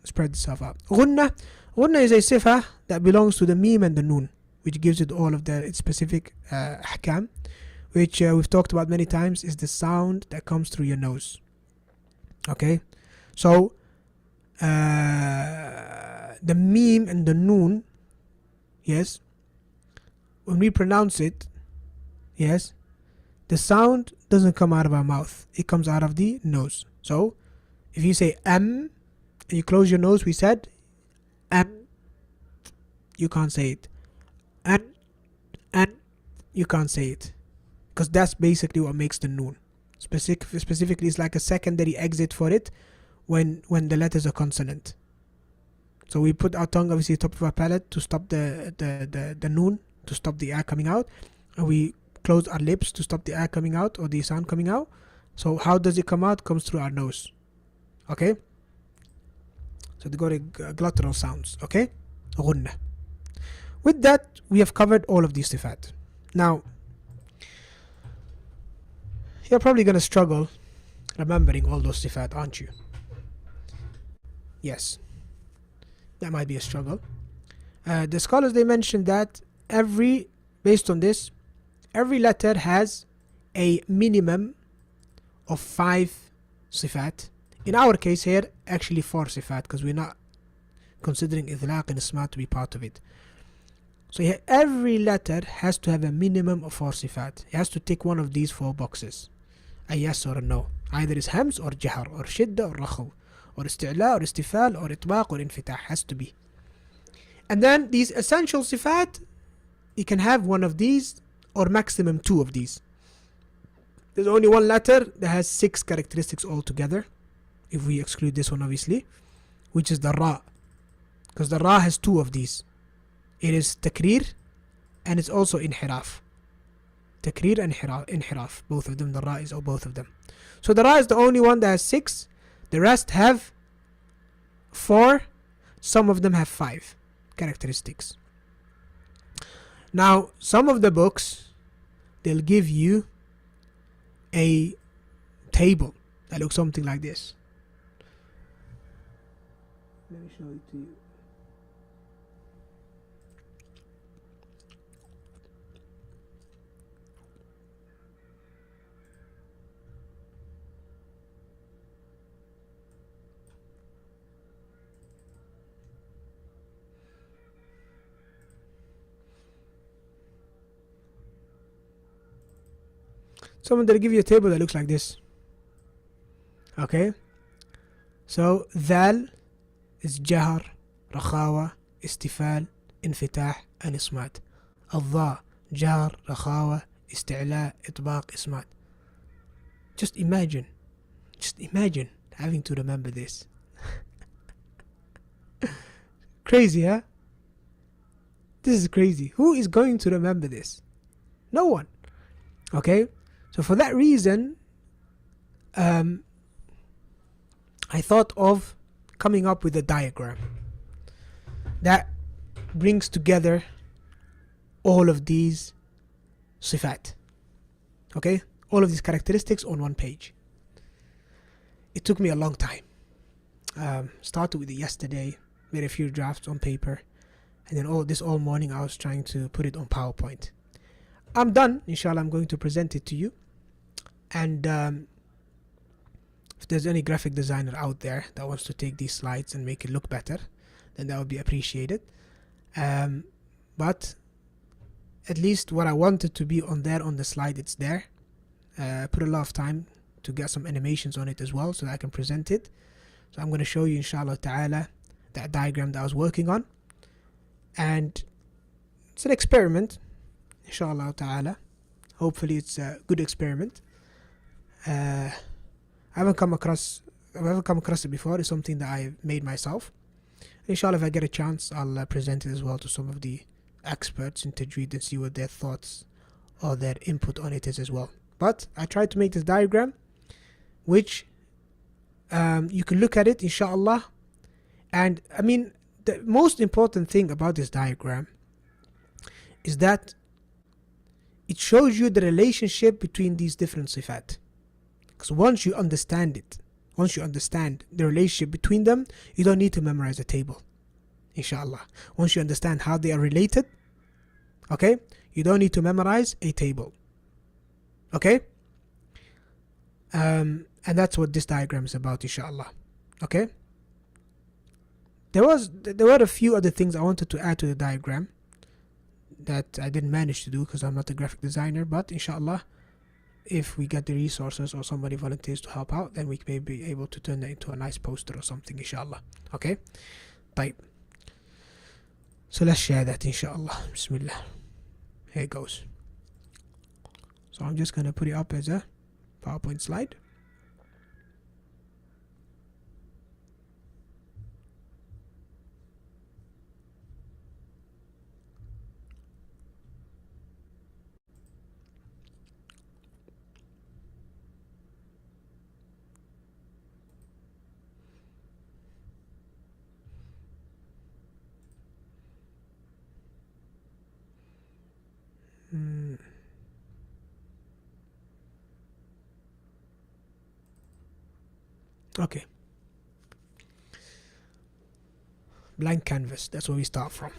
spreads itself out. Ghunna is a sifa that belongs to the meme and the noon, which gives it all of its specific ahkam, which we've talked about many times, is the sound that comes through your nose. Okay? So the meme and the noon, yes, when we pronounce it, yes, the sound doesn't come out of our mouth, it comes out of the nose. So if you say and you close your nose, we said you can't say it. And you can't say it, because that's basically what makes the noon. Specifically, it's like a secondary exit for it when the letters are consonant. So we put our tongue obviously top of our palate to stop the noon, to stop the air coming out, and we close our lips to stop the air coming out or the sound coming out. So how does it come out? Comes through our nose. Okay? So they go to glottal sounds. Okay? غنة. With that, we have covered all of these sifat. Now, you're probably going to struggle remembering all those sifat, aren't you? Yes, that might be a struggle. The scholars, they mentioned that based on this, every letter has a minimum of 5 sifat. In our case here, actually 4 sifat, because we're not considering Idhlaq and Ismat to be part of it. So here, every letter has to have a minimum of 4 sifat. It has to tick one of these 4 boxes. A yes or a no. Either it's Hams or Jahar or Shidda or Rakhawa or Istila or Istifal or Itbaq or Infitah. Has to be. And then these essential sifat, you can have one of these or maximum 2 of these. There's only one letter that has 6 characteristics altogether, if we exclude this one obviously, which is the Ra. Because the Ra has 2 of these. It is Takrir and it's also Inhiraf. Takrir and Inhiraf. Both of them, the Ra is both of them. So the Ra is the only one that has 6. The rest have 4. Some of them have 5 characteristics. Now, some of the books, they'll give you a table that looks something like this. Let me show it to you. Someone will give you a table that looks like this. Okay? So, Dhal is Jahar, Rakhawa, Istifal, Infitah, and Ismat. Al-Dha, Jahar, Rakhawa, Istila, Idhlaq, Ismat. Just imagine having to remember this. Crazy, huh? This is crazy. Who is going to remember this? No one. Okay? So for that reason, I thought of coming up with a diagram that brings together all of these sifat. Okay? All of these characteristics on one page. It took me a long time. Started with it yesterday, made a few drafts on paper, and then all morning I was trying to put it on PowerPoint. I'm done. Inshallah, I'm going to present it to you. And if there's any graphic designer out there that wants to take these slides and make it look better, then that would be appreciated. But at least what I wanted to be on the slide, it's there. Put a lot of time to get some animations on it as well so that I can present it. So I'm going to show you, inshallah ta'ala, that diagram that I was working on. And it's an experiment, inshallah ta'ala. Hopefully it's a good experiment. I haven't come across it before. It's something that I made myself. Inshallah, if I get a chance, I'll present it as well to some of the experts in Tajweed and see what their thoughts or their input on it is as well. But I tried to make this diagram, which you can look at it, inshallah. And I mean, the most important thing about this diagram is that it shows you the relationship between these different sifat. Because once you understand the relationship between them, you don't need to memorize a table, inshallah. Once you understand how they are related, okay, you don't need to memorize a table, okay. And that's what this diagram is about, inshallah. Okay. There were a few other things I wanted to add to the diagram that I didn't manage to do because I'm not a graphic designer, but inshallah, if we get the resources or somebody volunteers to help out, then we may be able to turn that into a nice poster or something, inshallah. Okay? Type. So let's share that, inshallah. Bismillah. Here it goes. So I'm just going to put it up as a PowerPoint slide. Okay. Blank canvas. That's where we start from.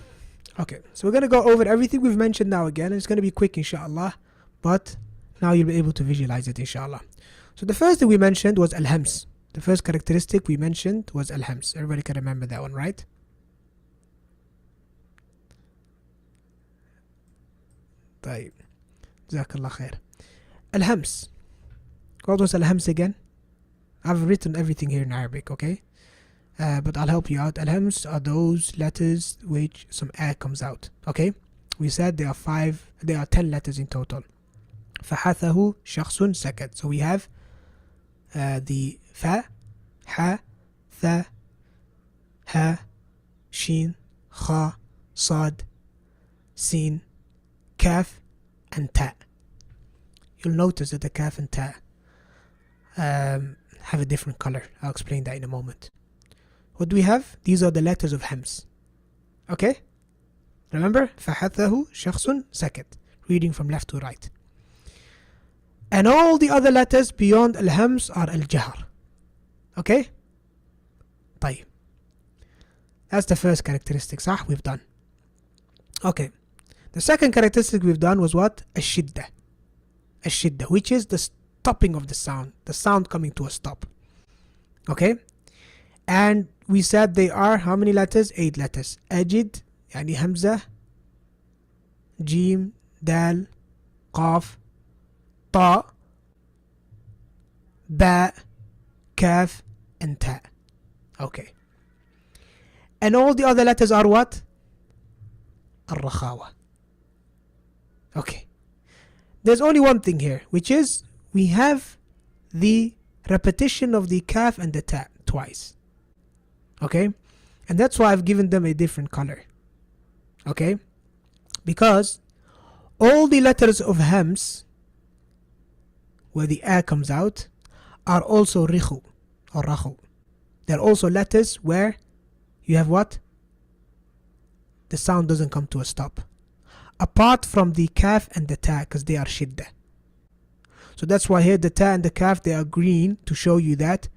Okay. So we're going to go over everything we've mentioned now again. It's going to be quick, inshallah. But now you'll be able to visualize it, inshallah. So the first thing we mentioned was al-hams. The first characteristic we mentioned was al-hams. Everybody can remember that one, right? طيب. جزاك الله خير. Al-hams. What was al-hams again? I've written everything here in Arabic, okay? But I'll help you out. Al-hams are those letters which some air comes out, okay? We said there are 10 letters in total. فحثه شخص سكت. So we have the fa, ha, tha, ha, shin, kha, sad, sin, kaf, and ta. You'll notice that the kaf and ta have a different color. I'll explain that in a moment. What do we have? These are the letters of hams. Okay? Remember? فحثه شخص سكت. Reading from left to right. And all the other letters beyond al-hams are al-jahar. Okay? طيب. That's the first characteristic. صح? We've done. Okay. The second characteristic we've done was what? Shidda. Shidda, which is the stopping of the sound coming to a stop. Okay? And we said they are how many letters? 8 letters. Ajid, yani hamza, jim, dal, qaf, ta, ba, kaf, and ta. Okay. And all the other letters are what? Al-Rakhawa. Okay. There's only one thing here, which is we have the repetition of the kaf and the ta twice. Okay? And that's why I've given them a different color. Okay? Because all the letters of hams, where the a comes out, are also rikhu or rakhu. They're also letters where you have what? The sound doesn't come to a stop. Apart from the kaf and the ta, because they are shidda. So that's why here the ta and the kaf, they are green to show you that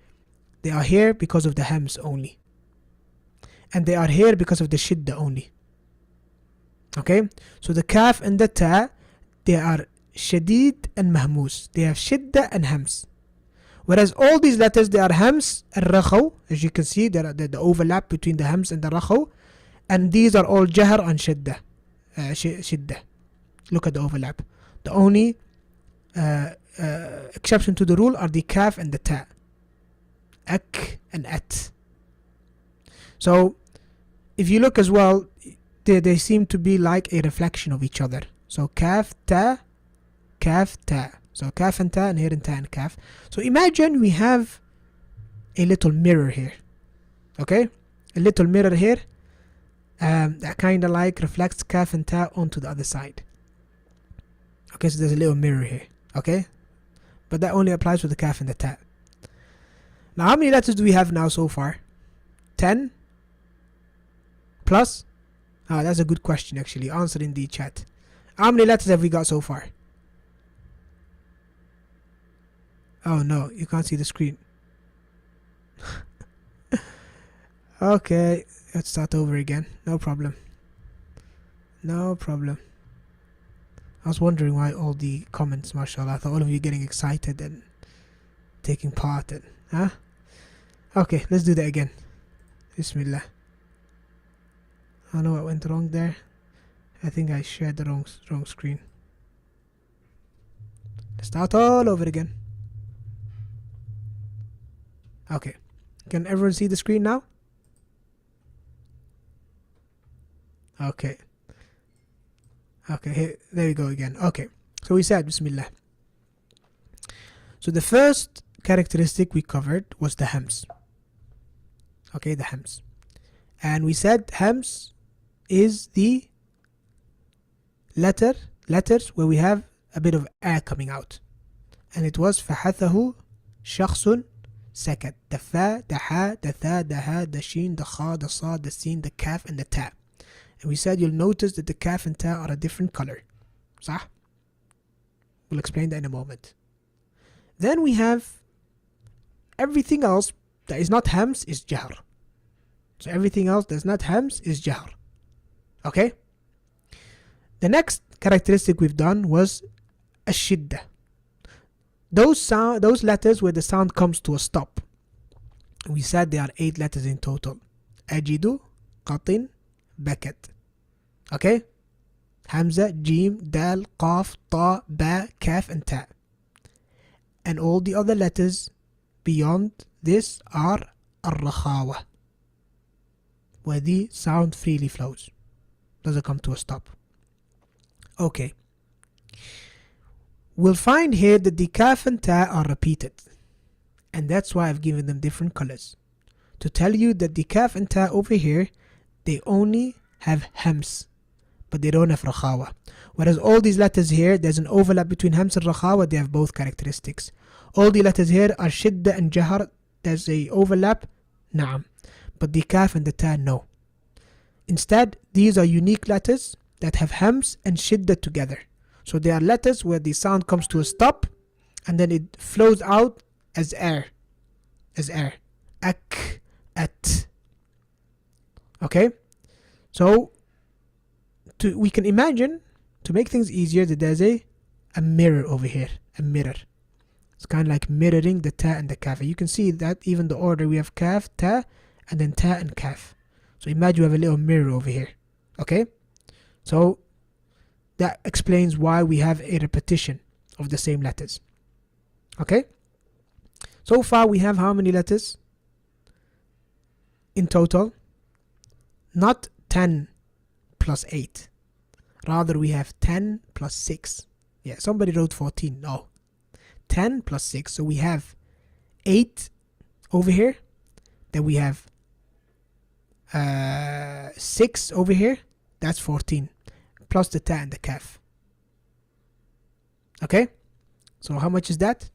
they are here because of the hams only. And they are here because of the shidda only. Okay? So the kaf and the ta, they are shadid and mahmus. They have shidda and hams. Whereas all these letters, they are hams and rakhaw. As you can see, there are the overlap between the hams and the rakhaw. And these are all jahar and shidda. Shidda. Look at the overlap. The only exception to the rule are the kaf and the ta. Ak and at. So if you look as well, they seem to be like a reflection of each other. So kaf, ta, kaf, ta. So kaf and ta, and here and ta and kaf. So imagine we have a little mirror here. Okay? A little mirror here. That kind of like reflects kaf and ta onto the other side. Okay, so there's a little mirror here. Okay? But that only applies with the kaf and the ta. Now, how many letters do we have now so far? 10? Plus? Ah, that's a good question actually. Answer in the chat. How many letters have we got so far? Oh no, you can't see the screen. Okay, let's start over again. No problem. No problem. I was wondering why all the comments, mashallah. I thought all of you getting excited and taking part and huh? Okay, let's do that again. Bismillah. I don't know what went wrong there. I think I shared the wrong screen. Let's start all over again. Okay. Can everyone see the screen now? Okay. Okay, here, there we go again. Okay. So we said Bismillah. So the first characteristic we covered was the hams. Okay, the hams. And we said hams is the letters where we have a bit of air coming out. And it was فحثه شخص سكت. The fa, the ha, the tha, the ha, the shin, the kha, the sa, the sin, the kaf, and the ta. And we said you'll notice that the kaf and ta are a different color. صح? We'll explain that in a moment. Then we have everything else that is not hams is Jahar. So everything else that's not hams is Jahar. Okay? The next characteristic we've done was Shidda. Those letters where the sound comes to a stop. We said there are 8 letters in total. Ajidu, Qatin, Bakat. Okay? Hamza, Jim, Dal, Qaf, Ta, Ba, Kaf and Ta. And all the other letters beyond this are Rakhawa, where the sound freely flows. Doesn't come to a stop. Okay. We'll find here that the Kaf and Ta are repeated. And that's why I've given them different colors. To tell you that the Kaf and Ta over here, they only have hams, but they don't have Rakhawa. Whereas all these letters here, there's an overlap between hams and Rakhawa, they have both characteristics. All the letters here are Shidda and Jahar, there's a overlap, Naam. But the Kaf and the Ta, no. Instead, these are unique letters that have hams and Shidda together. So they are letters where the sound comes to a stop and then it flows out as air. As air. Ak, at. Okay? So we can imagine, to make things easier, that there's a mirror over here. A mirror. It's kind of like mirroring the Ta and the Kaf. You can see that even the order, we have Kaf, Ta, and then Ta and Kaf. So imagine you have a little mirror over here. Okay? So that explains why we have a repetition of the same letters. Okay? So far we have how many letters in total? Not 10 plus 8. Rather we have 10 plus 6. Yeah, somebody wrote 14. No. 10 plus 6. So we have 8 over here. Then we have 6 over here. That's 14. Plus the Ta and the Kaf. Okay? So how much is that?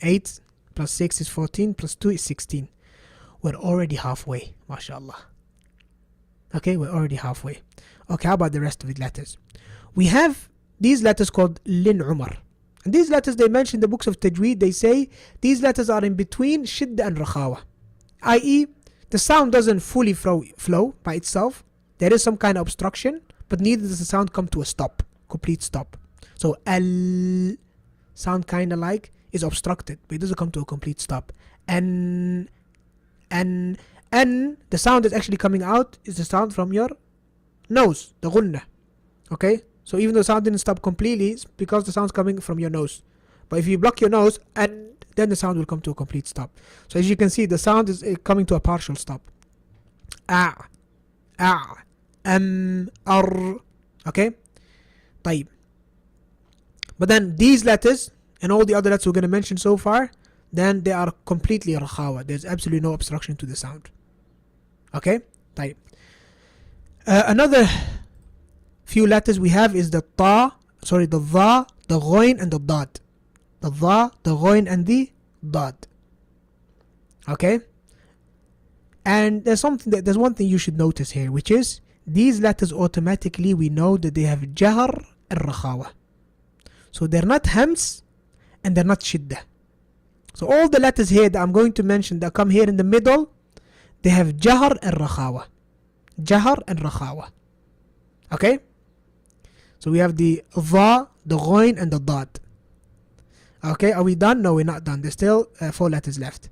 8 plus 6 is 14, plus 2 is 16. We're already halfway, mashallah. Okay, we're already halfway. Okay, how about the rest of the letters? We have these letters called Lin Umar. And these letters they mention in the books of Tajweed, they say these letters are in between Shidda and Rakhawa. I.e., the sound doesn't fully flow by itself. There is some kind of obstruction, but neither does the sound come to a stop, complete stop. So al sound kind of like is obstructed, but it doesn't come to a complete stop. And the sound that's actually coming out is the sound from your nose, the gunna. Okay? So even though the sound didn't stop completely, it's because the sound's coming from your nose. But if you block your nose, and then the sound will come to a complete stop. So as you can see, the sound is coming to a partial stop. Ar. Okay? طيب. But then these letters and all the other letters we're going to mention so far, then they are completely Rakhawa. There's absolutely no obstruction to the sound. Okay? طيب. Another few letters we have is the Dha, the Ghoin and the Dad. The Dha, the Ghoin and the Dad. Okay? And there's one thing you should notice here, which is these letters automatically we know that they have Jahar and Rakhawa. So they're not hams and they're not Shidda. So all the letters here that I'm going to mention that come here in the middle, they have Jahar and Rakhawa. Jahar and Rakhawa. Okay? So we have the Dha, the Ghoin and the Dad. Okay, are we done? No, we're not done. There's still 4 letters left.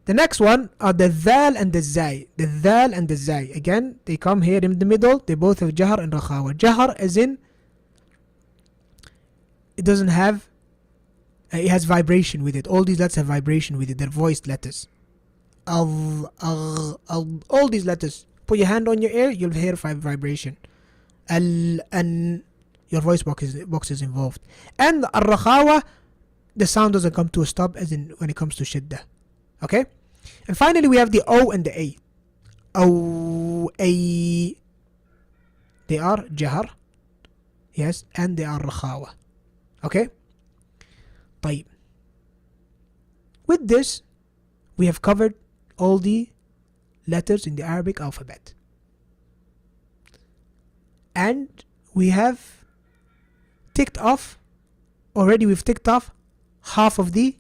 The next one are the Dhal and the Zay. The Dhal and the Zay. Again, they come here in the middle. They both have Jahar and Rakhawa. Jahar as in, it doesn't have, it has vibration with it. All these letters have vibration with it. They're voiced letters. All these letters. Put your hand on your ear, you'll hear vibration. An, your voice box is involved. And Ar-Rakhawa, the sound doesn't come to a stop as in when it comes to Shidda. Okay? And finally we have the O and the A. O, A. They are Jahar. Yes, and they are Rakhawa. Okay? طيب. With this, we have covered all the letters in the Arabic alphabet. And we have ticked off, already we've ticked off half of the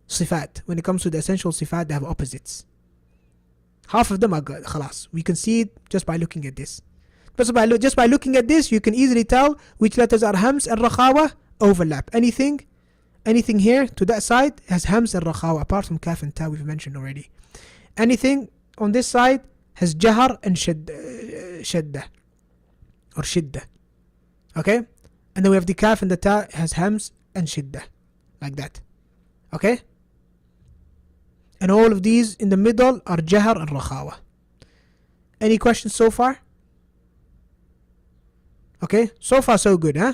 Sifat. When it comes to the essential Sifat, they have opposites. Half of them are good. Khalas. We can see it just by looking at this. Just by looking at this, you can easily tell which letters are Hams and Rakhawa overlap. Anything here to that side has Hams and Rakhawa, apart from Kaf and Ta we've mentioned already. Anything on this side has Jahar and Shidda or Shidda. Okay? And then we have the Kaf and the Ta has Hams and Shidda. Like that. Okay? And all of these in the middle are Jahar and Rakhawa. Any questions so far? Okay, so far so good, huh?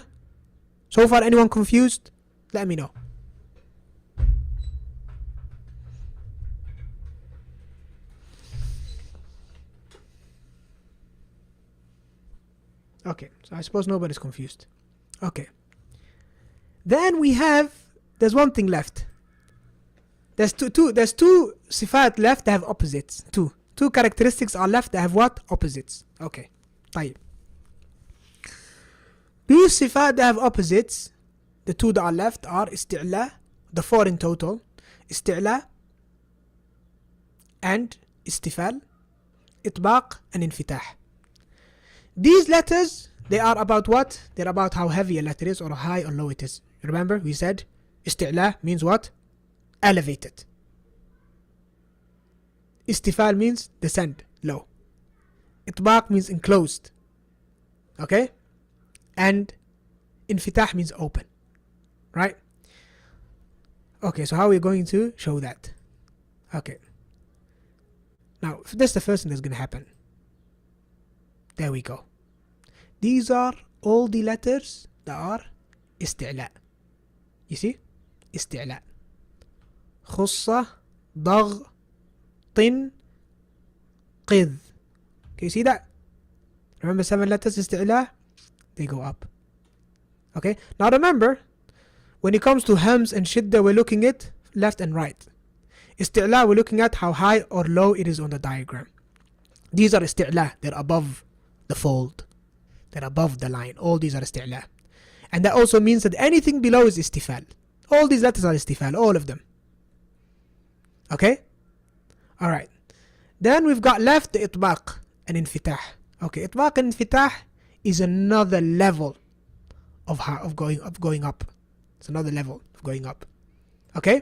So far anyone confused? Let me know. Okay, so I suppose nobody's confused. Okay. Then there's one thing left. There's two Sifat left that have opposites. Two characteristics are left that have what? Opposites. Okay. طيب. These Sifat that have opposites, the two that are left are Istila, the four in total, Istila and Istifal, Itbaq and Infitah. These letters, they are about what? They're about how heavy a letter is or how high or low it is. Remember we said Istila means what? Elevated. Istifal means descend, low. Itbaq means enclosed. Okay? And Infitah means open. Right? Okay, so how are we going to show that? Okay. Now, that's the first thing that's going to happen. There we go. These are all the letters that are Istila. You see? Istila. Khussa, Dagh, Tin, Qidh. Can you see that? Remember 7 letters Istila? They go up. Okay? Now remember, when it comes to Hams and Shidda, we're looking at left and right. Istila, we're looking at how high or low it is on the diagram. These are Istila. They're above the fold. They're above the line. All these are Istila. And that also means that anything below is Istifal. All these letters are Istifal. All of them. Okay? Alright. Then we've got left the Itbaq and Infitah. Okay, Itbaq and Infitah is another level of going up. It's another level of going up. Okay?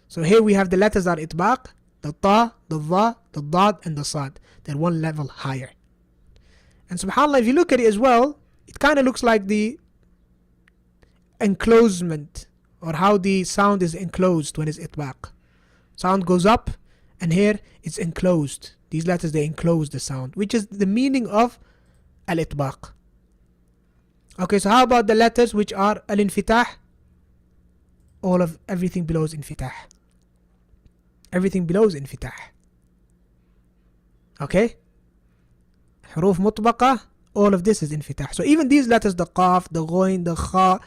So here we have the letters are Itbaq, the Ta, the Dha, the Dad, and the Sad. They're one level higher. And subhanAllah, if you look at it as well, it kind of looks like the enclosement or how the sound is enclosed when it's Itbaq. Sound goes up and here it's enclosed. These letters, they enclose the sound, which is the meaning of al-Itbaq. Okay, so how about the letters which are al-Infitah? Everything below is Infitah. Everything below is Infitah. Okay? Huruf mutbaqa, all of this is Infitah. So even these letters, the Qaf, the Ghoin, the Kha,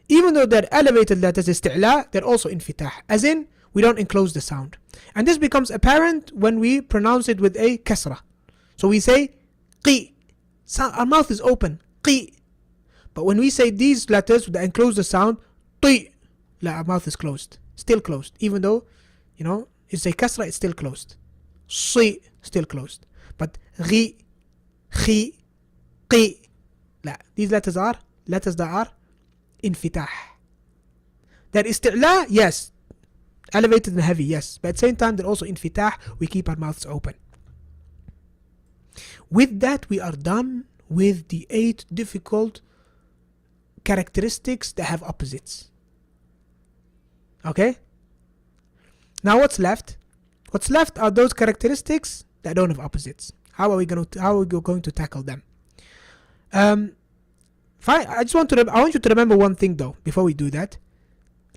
even though they're elevated letters, Isti'la, they're also Infitah. As in, we don't enclose the sound. And this becomes apparent when we pronounce it with a kasra. So we say qi. Our mouth is open. Qi. But when we say these letters that enclose the sound, ti, our mouth is closed. Still closed. Even though, it's a kasra, it's still closed. Si, still closed. But ghi, khi, qi. These letters are letters that are infitah. That isti'la, yes. Elevated and heavy, yes. But at the same time, they're also infitah. We keep our mouths open. With that, we are done with the 8 difficult characteristics that have opposites. Okay? Now what's left? What's left are those characteristics that don't have opposites. How are we going to tackle them? Fine. I want you to remember one thing though before we do that.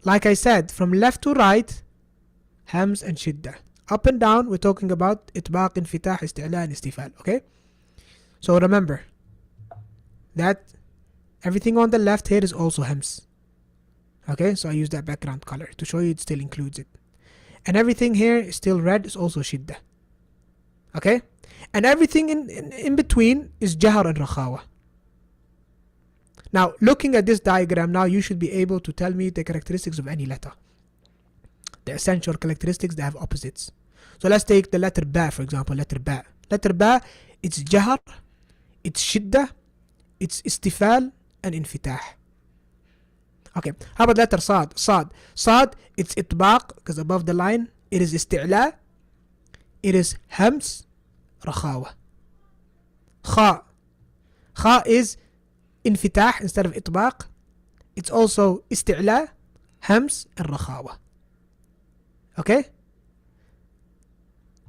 Like I said, from left to right, Hams and Shidda. Up and down, we're talking about Itbaq, Infitah, Isti'la, and Istifal. Okay? So remember that everything on the left here is also Hams. Okay? So I use that background color to show you it still includes it. And everything here is still red, is also Shidda. Okay? And everything in between is Jahar and Rakhawa. Now, looking at this diagram now, you should be able to tell me the characteristics of any letter. the essential characteristics, they have opposites. So let's take the letter ba, for example. Letter ba. Letter ba, it's Jahar, it's Shidda, it's Istifal and Infitah. Okay, how about letter Sad? Sad, it's Itbaq, because above the line. It is Istila. It is Hams, Rakhawa. Kha is Infitah instead of Itbaq. It's also Istila, Hams and Rakhawa. Okay?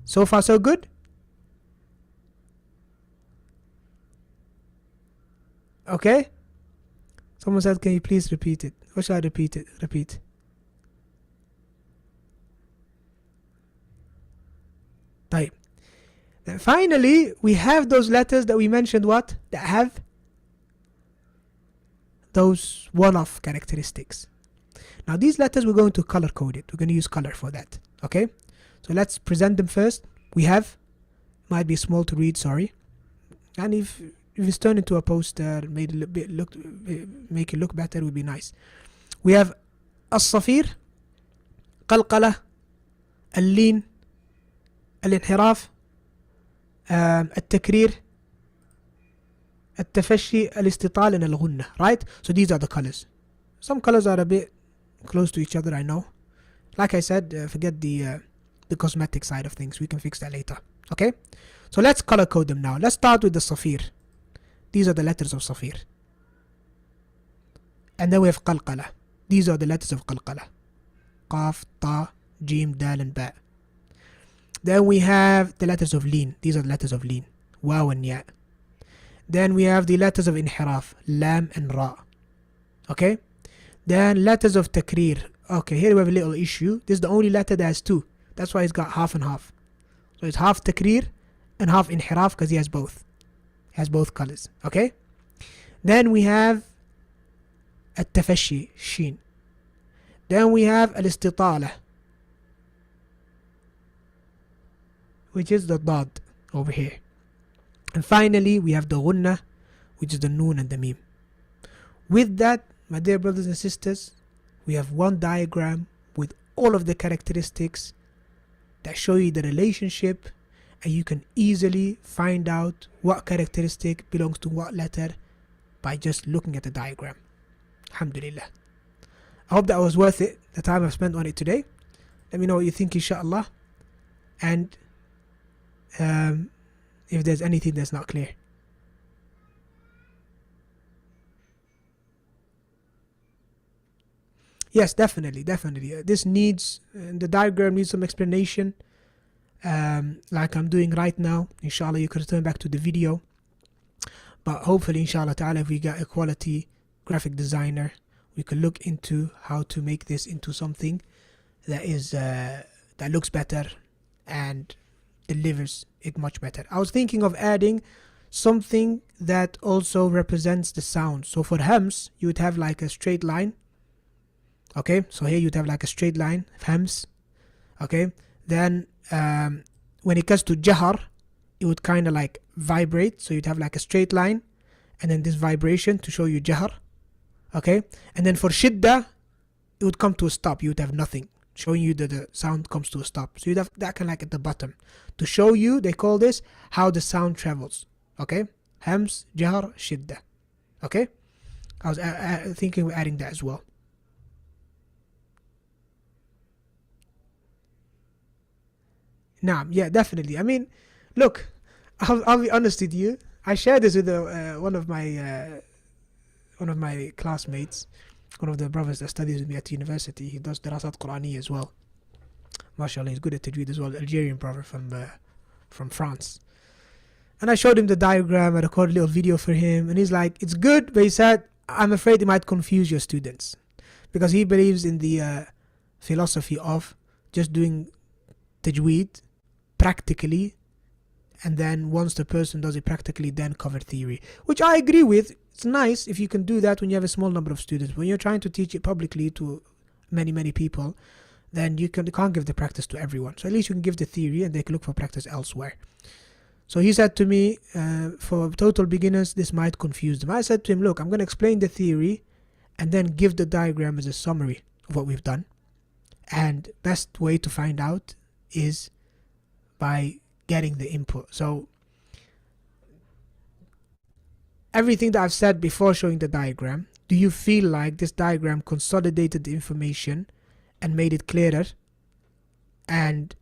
So far so good? Okay? Someone said, can you please repeat it? Or shall I repeat it? Repeat. Right. Then finally, we have those letters that we mentioned, what? That have those one-off characteristics. Now these letters, we're going to color code it. We're going to use color for that. Okay? So let's present them first. We have, might be small to read, sorry. And if it's turned into a poster, make it look better, it would be nice. We have الصفير, قلقلة, اللين, الانحراف, التكرير, التفشي, الاستطال and الغنة. Right? So these are the colors. Some colors are a bit close to each other, I know. Like I said, forget the cosmetic side of things. We can fix that later. Okay? So let's color code them now. Let's start with the Safir. These are the letters of Safir. And then we have Qalqala. These are the letters of Qalqala. Qaf, Ta, Jim, Dal and Ba. Then we have the letters of Lin. These are the letters of Lin. Waw and Ya. Then we have the letters of Inhiraf. Lam and Ra. Okay? Then letters of Takrir. Okay, here we have a little issue. This is the only letter that has two. That's why it's got half and half. So it's half Takrir and half Inhiraf because he has both. He has both colors. Okay? Then we have At-Tafashi, Sheen. Then we have Al-Istitala, which is the Dad over here. And finally, we have the Gunna, which is the Noon and the Mim. With that, my dear brothers and sisters, we have one diagram with all of the characteristics that show you the relationship, and you can easily find out what characteristic belongs to what letter by just looking at the diagram. Alhamdulillah. I hope that was worth it, the time I've spent on it today. Let me know what you think, inshallah. And if there's anything that's not clear. Yes, definitely. This needs, the diagram needs some explanation, like I'm doing right now. Inshallah, you can return back to the video. But hopefully, inshallah ta'ala, if we get a quality graphic designer, we can look into how to make this into something that is that looks better and delivers it much better. I was thinking of adding something that also represents the sound. So for hams, you would have like a straight line. Okay, so here you'd have like a straight line of hams. Okay, then when it comes to jahar, it would kind of like vibrate. So you'd have like a straight line and then this vibration to show you jahar. Okay, and then for shidda, it would come to a stop. You would have nothing, showing you that the sound comes to a stop. So you'd have that kind of like at the bottom to show you, they call this how the sound travels. Okay, hams, jahar, shidda. Okay, I was thinking of adding that as well. Nah, yeah, definitely. I mean, look, I'll be honest with you. I shared this with one of my classmates, one of the brothers that studies with me at university. He does Dirasat Qur'ani as well. MashaAllah, he's good at Tajweed as well. Algerian brother from France. And I showed him the diagram. I recorded a little video for him, and he's like, "It's good," but he said, "I'm afraid it might confuse your students," because he believes in the philosophy of just doing Tajweed practically, and then once the person does it practically, then cover theory, which I agree with. It's nice if you can do that when you have a small number of students. When you're trying to teach it publicly to many people, then you can't give the practice to everyone. So at least you can give the theory and they can look for practice elsewhere. So he said to me, for total beginners, this might confuse them. I said to him, look, I'm going to explain the theory and then give the diagram as a summary of what we've done. And best way to find out is by getting the input. So everything that I've said before showing the diagram, do you feel like this diagram consolidated the information and made it clearer, and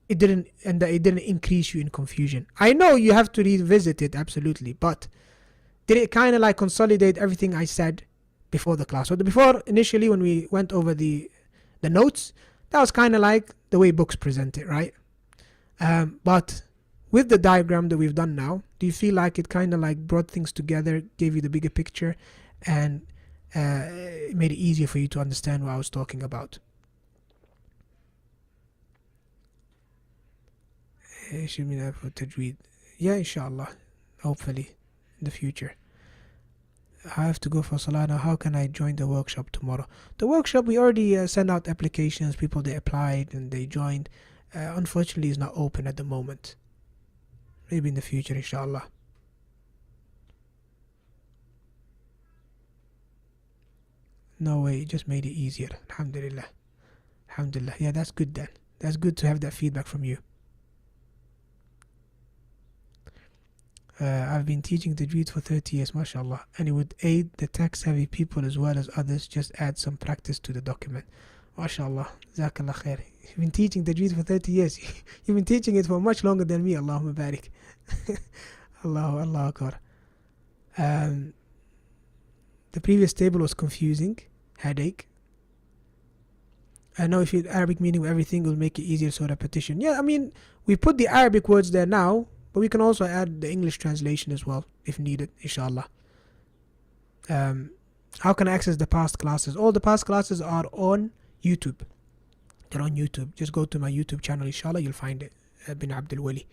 it didn't increase you in confusion? I know you have to revisit it, absolutely, but did it kind of like consolidate everything I said before the class? So before, initially, when we went over the notes, that was kind of like the way books present it, right? But with the diagram that we've done now, do you feel like it kind of like brought things together, gave you the bigger picture, and it made it easier for you to understand what I was talking about? It should be there for Tajweed. Yeah, inshallah. Hopefully, in the future. I have to go for Salah now. How can I join the workshop tomorrow? The workshop, we already sent out applications. People, they applied and they joined. Unfortunately, it's not open at the moment. Maybe in the future, inshallah. No way, it just made it easier. Alhamdulillah. Alhamdulillah. Yeah, that's good then. That's good to have that feedback from you. I've been teaching Tajweed for 30 years, mashallah, and it would aid the tax-heavy people as well as others. Just add some practice to the document. Mashallah, Jazakallah khair. You've been teaching Tajweed for 30 years. You've been teaching it for much longer than me. Allahumma barik. Allahu Akbar. The previous table was confusing. Headache. I know if you Arabic meaning of everything will make it easier, so repetition. Yeah, I mean, we put the Arabic words there now, but we can also add the English translation as well, if needed, inshallah. How can I access the past classes? All the past classes are on YouTube. They're on YouTube. Just go to my YouTube channel, inshallah, you'll find it. Bin Abdul Wali.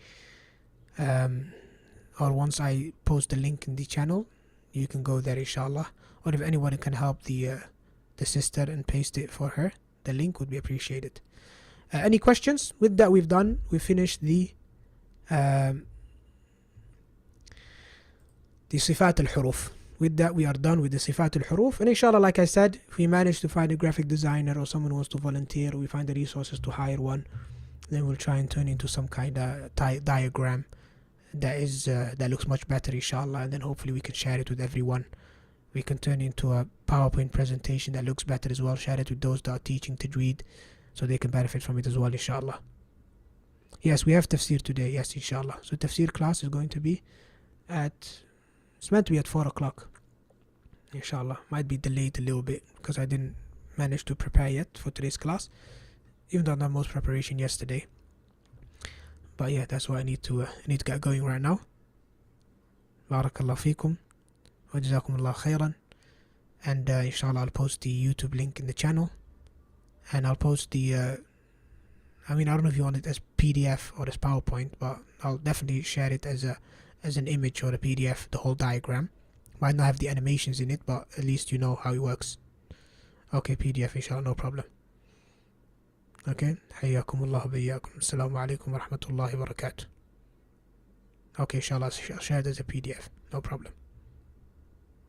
Or once I post the link in the channel, you can go there, inshallah. Or if anyone can help the sister and paste it for her, the link would be appreciated. Any questions? With that, we've finished the Sifatul-Huruuf. With that, we are done with the Sifatul-Huruuf. And inshallah, like I said, if we manage to find a graphic designer or someone who wants to volunteer, or we find the resources to hire one, then we'll try and turn into some kind of diagram that looks much better, inshallah. And then hopefully we can share it with everyone. We can turn into a PowerPoint presentation that looks better as well. Share it with those that are teaching Tajweed, so they can benefit from it as well, inshallah. Yes, we have tafsir today. Yes, inshallah. So tafsir class is going to be it's meant to be at 4 o'clock. Inshallah. Might be delayed a little bit because I didn't manage to prepare yet for today's class, even though I done most preparation yesterday. But yeah, that's why I need to get going right now. Barakallah feekum. Wa jazakumullah khairan. And inshallah, I'll post the YouTube link in the channel. And I'll post the I don't know if you want it as PDF or as PowerPoint, but I'll definitely share it as an image or a PDF, the whole diagram. Might not have the animations in it, but at least you know how it works. Okay, PDF, inshallah, no problem. Okay, hayyakumullah biyakum. Assalamu alaikum wa rahmatullahi wa barakatuh. Okay, inshallah, I'll share it as a PDF, no problem.